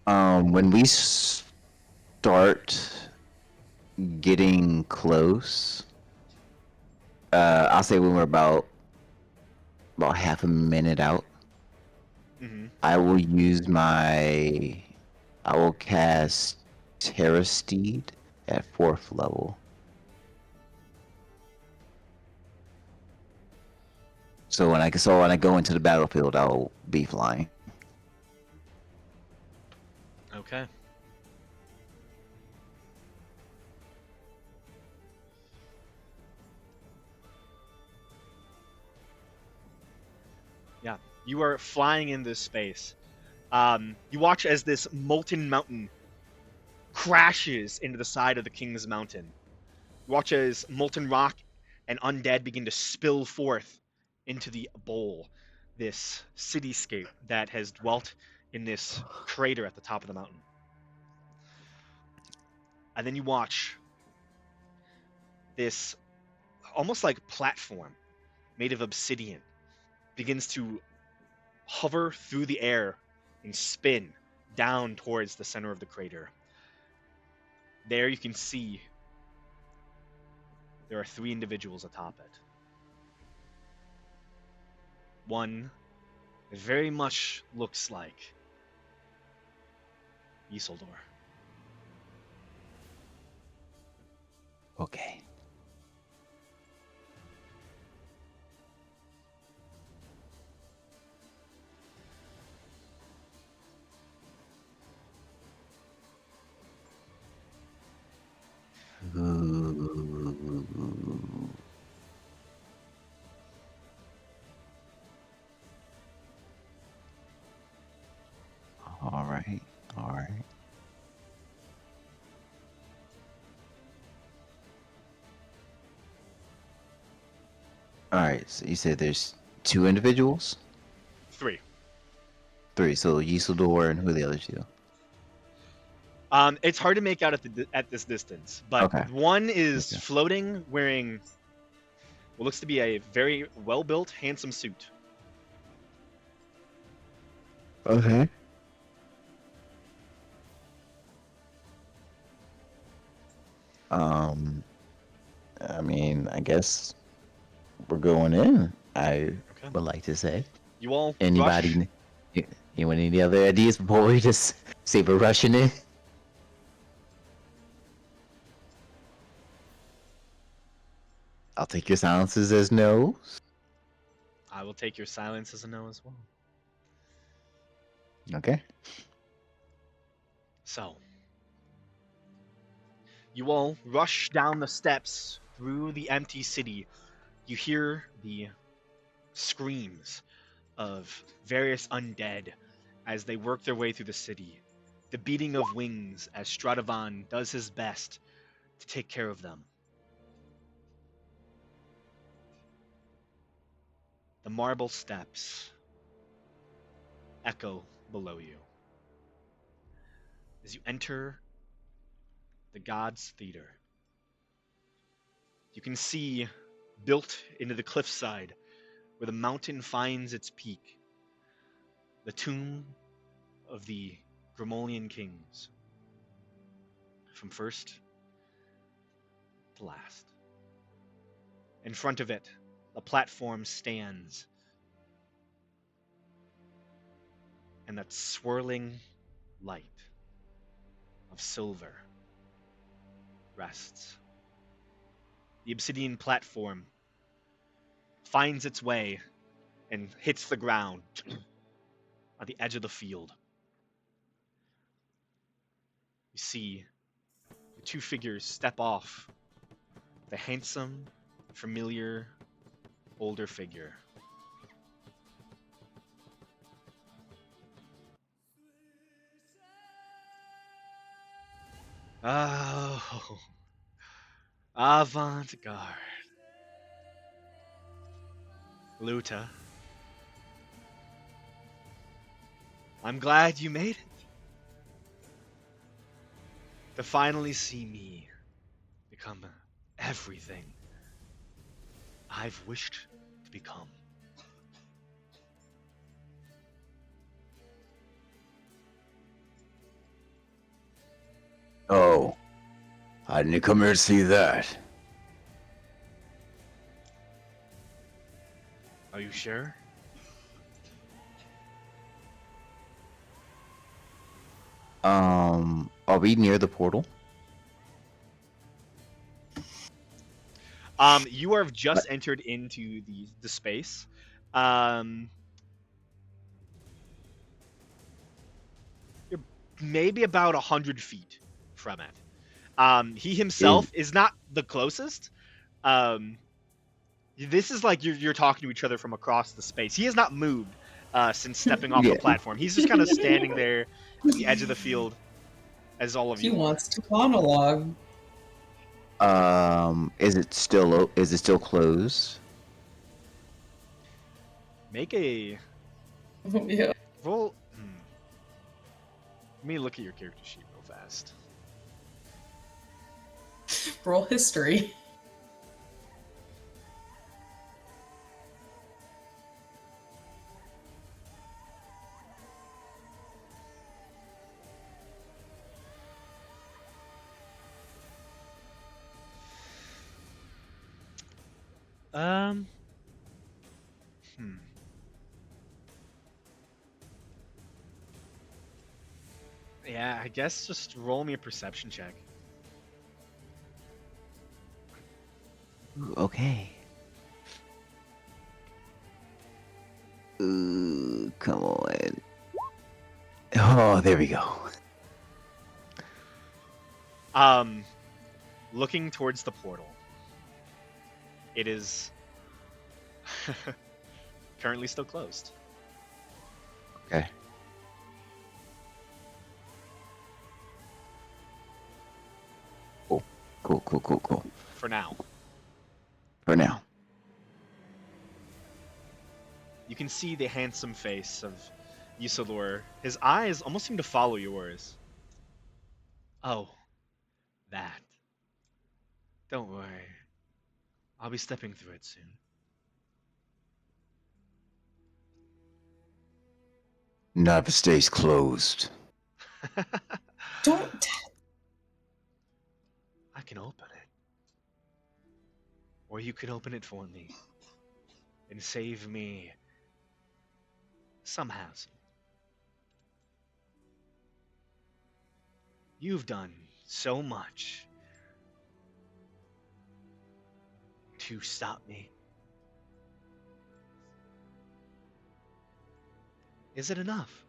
When we start getting close, I'll say when we're about half a minute out, Mm-hmm. I will cast Terra Steed at 4th level. So when I go into the battlefield, I'll be flying. Okay. Yeah, you are flying in this space. You watch as this molten mountain crashes into the side of the King's Mountain. You watch as molten rock and undead begin to spill forth into the bowl, this cityscape that has dwelt in this crater at the top of the mountain. And then you watch this almost like platform made of obsidian begins to hover through the air and spin down towards the center of the crater. There you can see there are 3 individuals atop it. One very much looks like Yeisildor. Okay. Ooh. All right. All right. All right. So you said there's 2 individuals? 3. 3. So Yeisildor and who are the other 2? It's hard to make out at this distance, but Okay. one is Okay. floating wearing what looks to be a very well-built, handsome suit. Okay. mean, I guess we're going in. I Okay. would like to say. You all rush. Anybody? You want any other ideas before we just say we're rushing in? I'll take your silences as no. I will take your silence as a no as well. Okay. So, you all rush down the steps through the empty city. You hear the screams of various undead as they work their way through the city. The beating of wings as Stradavan does his best to take care of them. The marble steps echo below you. As you enter the Gods' Theater, you can see, built into the cliffside, where the mountain finds its peak, the tomb of the Grimolian kings, from first to last. In front of it, a platform stands, and that swirling light of silver rests. The obsidian platform finds its way and hits the ground at the edge of the field. You see the two figures step off, the handsome, familiar, older figure. Oh, avant-garde. Luta. I'm glad you made it. To finally see me become everything I've wished to become. Oh, I didn't come here to see that. Are you sure? Are we near the portal? You have just entered into the space. You're maybe about 100 feet from it. He himself is not the closest. This is like you're talking to each other from across the space. He has not moved since stepping off the Yeah. platform. He's just kind of standing there at the edge of the field, as all of He you are. wants to monologue. Is it still closed? Make a Yeah. roll. Let me look at your character sheet real fast. Roll history. Um. Yeah, I guess just roll me a perception check. Ooh, okay. Ooh, come on. Oh, there we go. Looking towards the portal. It is currently still closed. Okay. Cool. For now. For now. You can see the handsome face of Yeisildor. His eyes almost seem to follow yours. Oh, that. Don't worry. I'll be stepping through it soon. Not if it stays closed. Don't. I can open it. or you can open it for me and save me some hassle. You've done so much to stop me. Is it enough?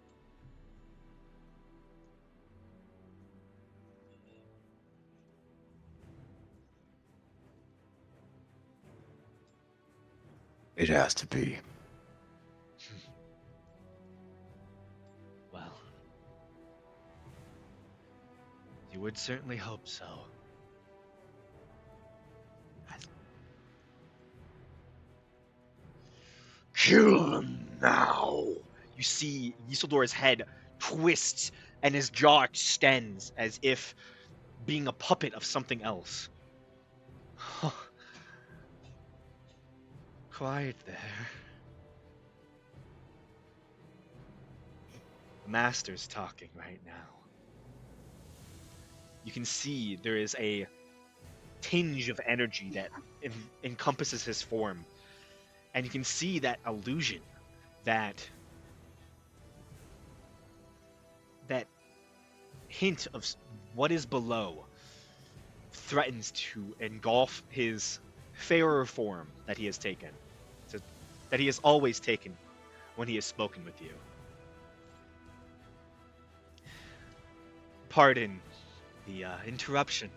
It has to be. Well, you would certainly hope so. Kill them now. You see Yeisildor's head twists and his jaw extends as if being a puppet of something else. Quiet there. The master's talking right now. You can see there is a tinge of energy that encompasses his form. And you can see that illusion, that hint of what is below threatens to engulf his fairer form that he has taken, that he has always taken when he has spoken with you. Pardon the interruption.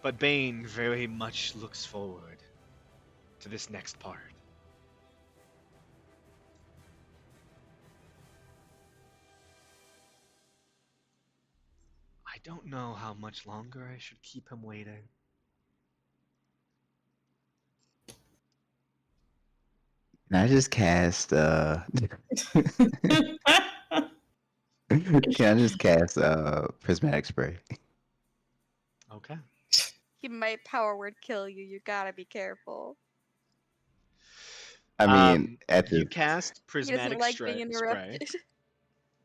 But Bane very much looks forward to this next part. I don't know how much longer I should keep him waiting. Can I just cast Can I just cast prismatic spray? Okay. He might power word kill you. You gotta be careful. I mean, at You the cast He doesn't prismatic like being spray. interrupted.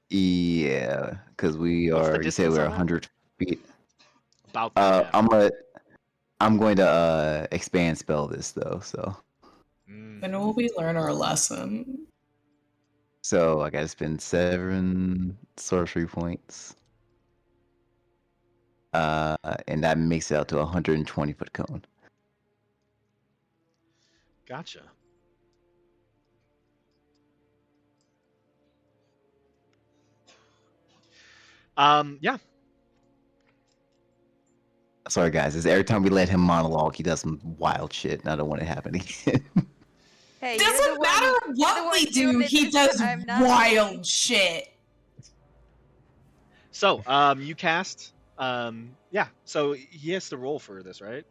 yeah, because we What's the are. You say distance we're on that? 100 feet. About that. Yeah. I'm going to expand spell this though. When will we learn our lesson? So I got to spend 7 sorcery points. And that makes it out to a 120-foot cone. Gotcha. Yeah. Sorry, guys. Is every time we let him monologue, he does some wild shit, and I don't want it happening. Hey, you're the Doesn't one- matter you're the what one we do, doing he this, does I'm not wild doing. shit. So, you cast. Yeah. So he has to roll for this, right?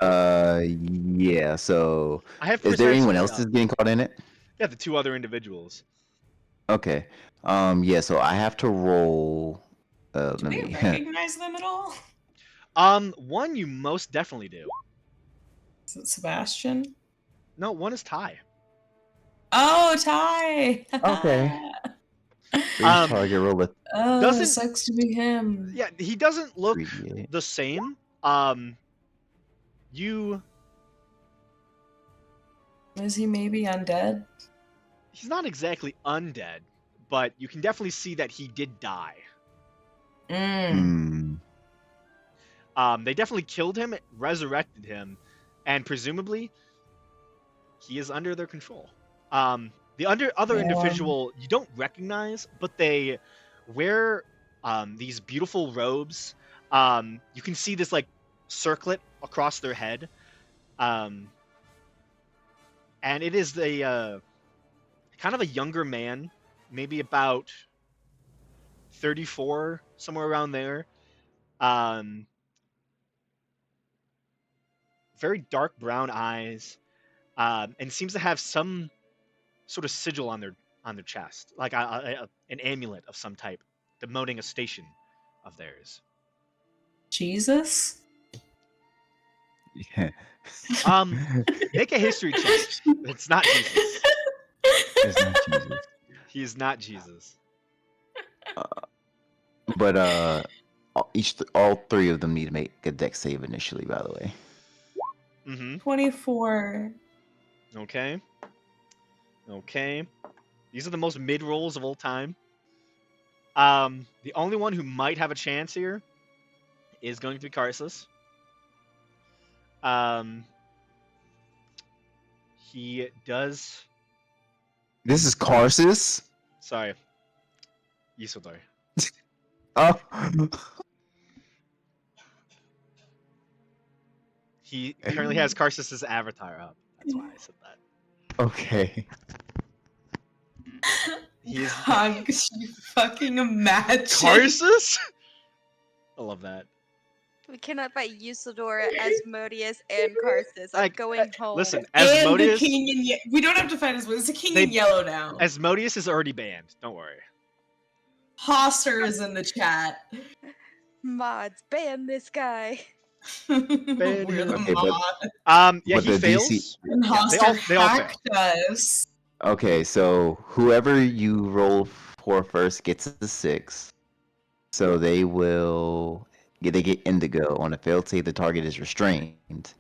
Yeah. So, I have is there prismatic anyone spray else up. that's getting caught in it? Yeah, the 2 other individuals. Okay. Yeah. So I have to roll. Do Let we me. recognize them at all? One you most definitely do. Is it Sebastian? No, one is Ty. Oh, Ty! Okay. Please Um, target roll a Oh, Doesn't- sucks to be him. Yeah, he doesn't look 3d8. the same. You. Is he maybe undead? He's not exactly undead, but you can definitely see that he did die. Mm. They definitely killed him, resurrected him, and presumably he is under their control. The other individual you don't recognize, but they wear these beautiful robes. You can see this like circlet across their head, and it is the kind of a younger man, maybe about 34, somewhere around there. Very dark brown eyes, and seems to have some sort of sigil on their chest, like an amulet of some type, denoting a station of theirs. Jesus? Yeah. Make a history check. It's not Jesus. It's not Jesus. He is not Jesus. But all three of them need to make a dex save initially. By the way. Mm-hmm. 24. Okay. Okay. These are the most mid rolls of all time. The only one who might have a chance here is going to be Karsus. He does. This is Karsus. Sorry, Yeisildor. Oh. He currently has Karsus's avatar up. That's why I said that. Okay. He's God, you fucking imagine. Karsus. I love that. We cannot fight Yeisildor, Asmodeus, and Karsus. I'm Like, going home. Listen, And the Asmodeus. king in we don't have to fight Asmodeus. It's a king They- in yellow now. Asmodeus is already banned. Don't worry. Hosser is in the chat. Mods, ban this guy. We're him. the Okay, mod. Yeah, but he the fails. DC And Yeah, Hoster they all fail. hacked us. Okay, so whoever you roll for first gets a 6. So they get indigo. On a failed save, the target is restrained.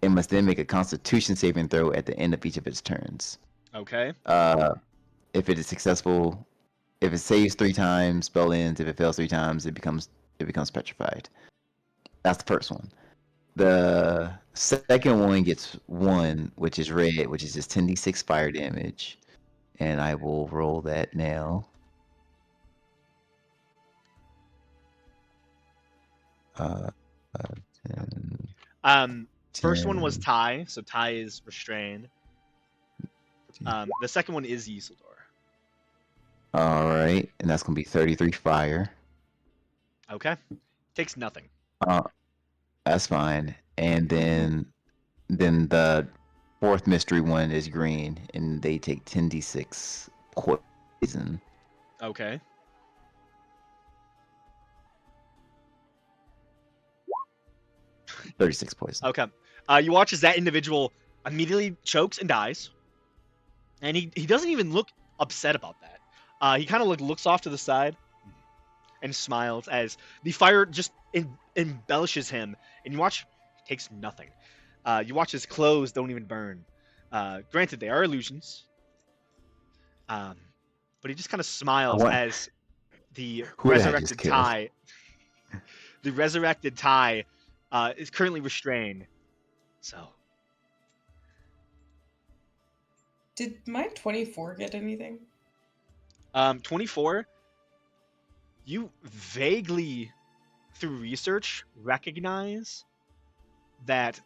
It must then make a Constitution saving throw at the end of each of its turns. Okay. If it is successful, if it saves 3 times, spell ends. If it fails 3 times, it becomes petrified. That's the first one. The second one gets 1, which is red, which is just 10d6 fire damage. And I will roll that now. Uh, 10, First one was 10. Ty, so Ty is restrained. The second one is Yeisildor. All right, and that's gonna be 33 fire. Okay. Takes nothing. That's fine. And then the fourth mystery one is green, and they take 10d6 poison. Okay. .36 poison. Okay. You watch as that individual immediately chokes and dies, and he doesn't even look upset about that. He kind of looks off to the side and smiles as the fire just embellishes him, and you watch he takes nothing. You watch his clothes don't even burn. Granted, they are illusions, but he just kind of smiles as the Who did I just resurrected kill? Ty. The resurrected Ty is currently restrained. So Did my 24 get anything? 24. You vaguely, through research, recognize that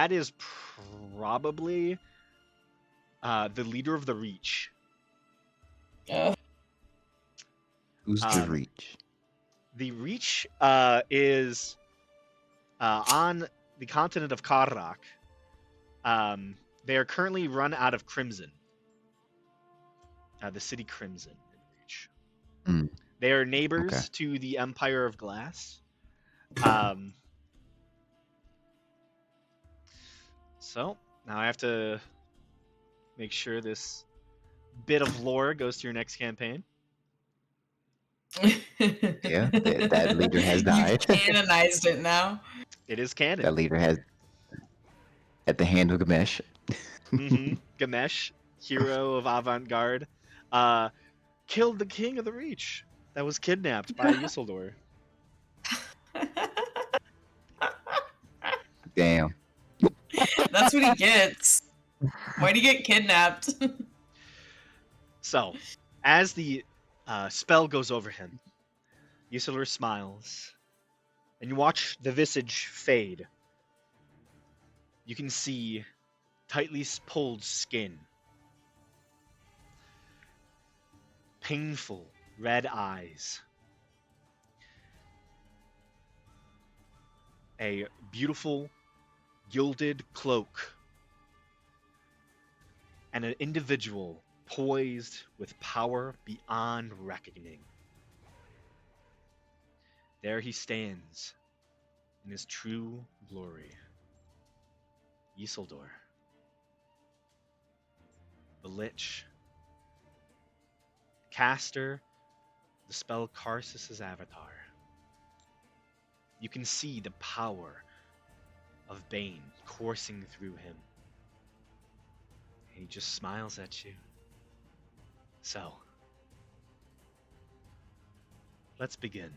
is probably the leader of the Reach. Who's the Reach? The Reach is on the continent of Karrak. They are currently run out of Crimson. The city Crimson in Reach. Mm. They are neighbors Okay. to the Empire of Glass. So now I have to make sure this bit of lore goes to your next campaign. Yeah, that leader has died. You canonized it now. It is canon. That leader has, at the hand of Gamesh. Gamesh, hero of Avant-Garde, killed the king of the Reach that was kidnapped by Yeisildor. Damn. That's what he gets. Why'd he get kidnapped? So, as the spell goes over him, Yeisildor smiles, and you watch the visage fade. You can see tightly pulled skin, painful red eyes, a beautiful gilded cloak, and an individual poised with power beyond reckoning. There he stands in his true glory. Yeisildor, the Lich, caster, the spell Karsus's avatar. You can see the power of Bane coursing through him. And he just smiles at you. So, let's begin.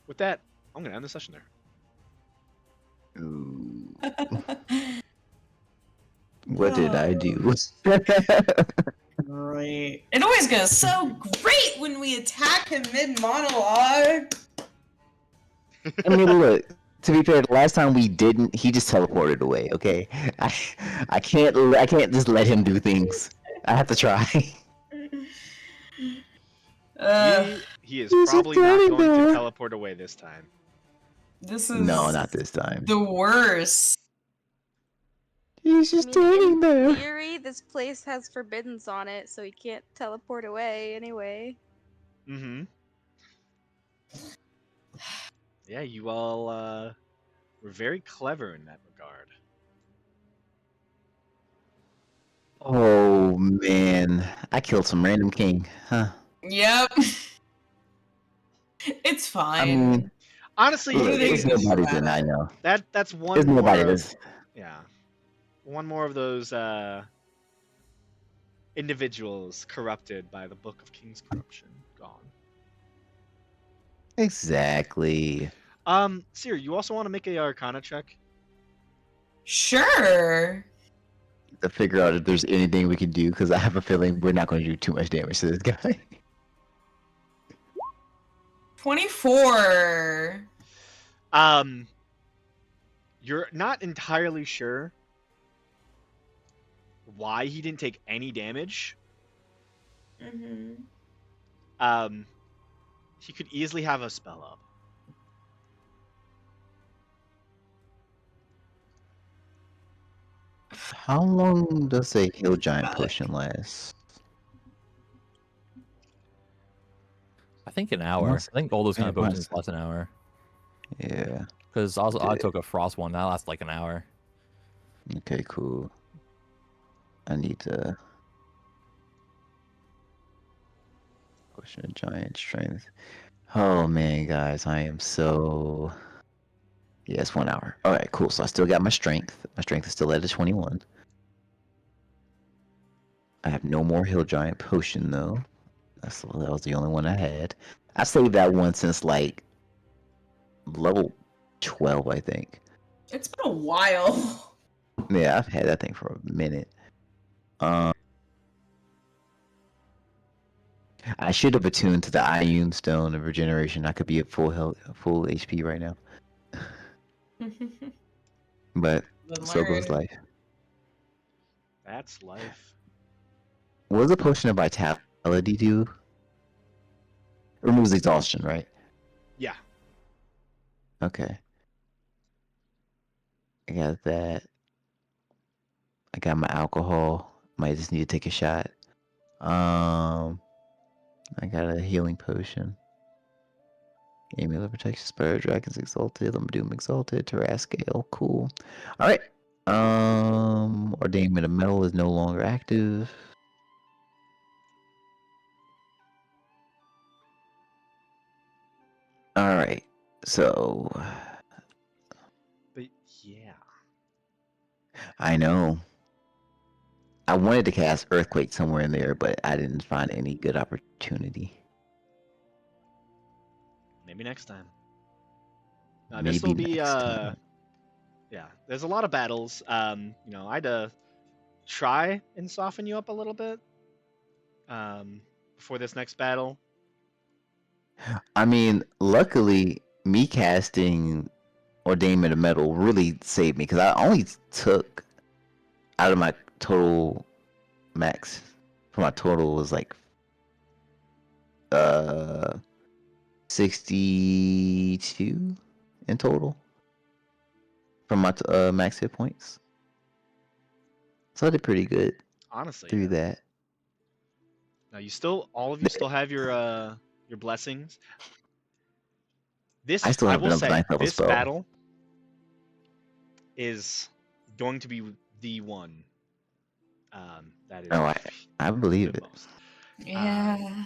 With that, I'm going to end the session there. Ooh, what did I do? Great. It always goes so great when we attack him mid-monologue. I mean, look. To be fair, the last time we didn't, he just teleported away. Okay, I can't just let him do things. I have to try. He is He's probably just not standing going to there. teleport away this time. This is No, not this time. the worst. He's I just mean, standing in there. theory, this place has forbiddens on it, so he can't teleport away anyway. Mm-hmm. Yeah, you all were very clever in that regard. Oh man, I killed some random king, huh? Yep. It's fine. I mean, Honestly, What are they there's gonna do nobody about that I it? know. that's one There's more nobody of that's one more of those individuals corrupted by the Book of King's corruption gone. exactly. Seer, you also want to make a Arcana check? Sure. To figure out if there's anything we can do, because I have a feeling we're not going to do too much damage to this guy. 24. You're not entirely sure why he didn't take any damage. Mm-hmm. He could easily have a spell up. How long does a heal giant potion last? I think an hour. Must- I think all those kind of yeah, potions must- last an hour. Yeah. Because I Did- took a frost one. That lasts like an hour. Okay, cool. I need to potion of giant strength. Oh man, guys, I am so. Yes, 1 hour. All right, cool. So I still got my strength. My strength is still at a 21. I have no more hill giant potion though. That was the only one I had. I saved that one since like level 12, I think. It's been a while. Yeah, I've had that thing for a minute. Um, I should have attuned to the Ioun Stone of Regeneration. I could be at full health, full HP right now. But Then so goes learn. life. That's life. What does a potion of vitality do? Removes exhaustion, right? Yeah. Okay. I got that. I got my alcohol. Might just need to take a shot. I got a healing potion. Amulet protection, Spur Dragon's Exalted, Doom Exalted, Terrascale, cool. Alright. Ordainment of Metal is no longer active. Alright. So But yeah. I know. I wanted to cast Earthquake somewhere in there, but I didn't find any good opportunity. Maybe next time. This Maybe will be next time. yeah. There's a lot of battles. I had to try and soften you up a little bit. Before this next battle. I mean, luckily, me casting Ordainment of Metal really saved me because I only took out of my total max. For my total was like 62 in total from my max hit points. So I did pretty good Honestly, through yeah. that. Now all of you still have your blessings. I still I have will another say, 9th level this spell. battle is going to be the one that is Oh, I believe the it. most. Yeah.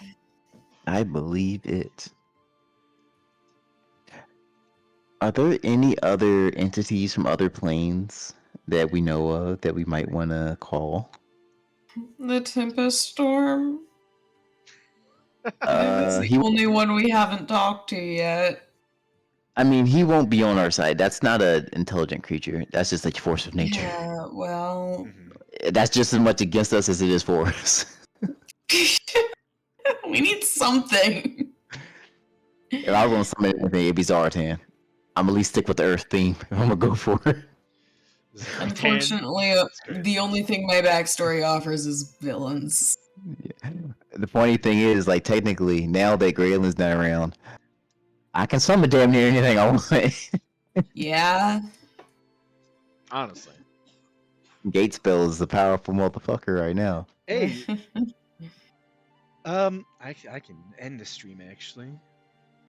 I believe it. Are there any other entities from other planes that we know of that we might want to call? The Tempest Storm. It's the He. only one we haven't talked to yet. I mean, he won't be on our side. That's not an intelligent creature. That's just like force of nature. Yeah, well, Mhm. That's just as much against us as it is for us. we need something. If I was going to summon anything, it'd be Zartan. I'm at least stick with the Earth theme. I'm gonna go for it. Zartan. Unfortunately, the only thing my backstory offers is villains. Yeah. The funny thing is, like, technically, now that Graylin's not around, I can summon damn near anything I want. Yeah. Honestly. Gate spell is the powerful motherfucker right now. Hey, I can end the stream actually.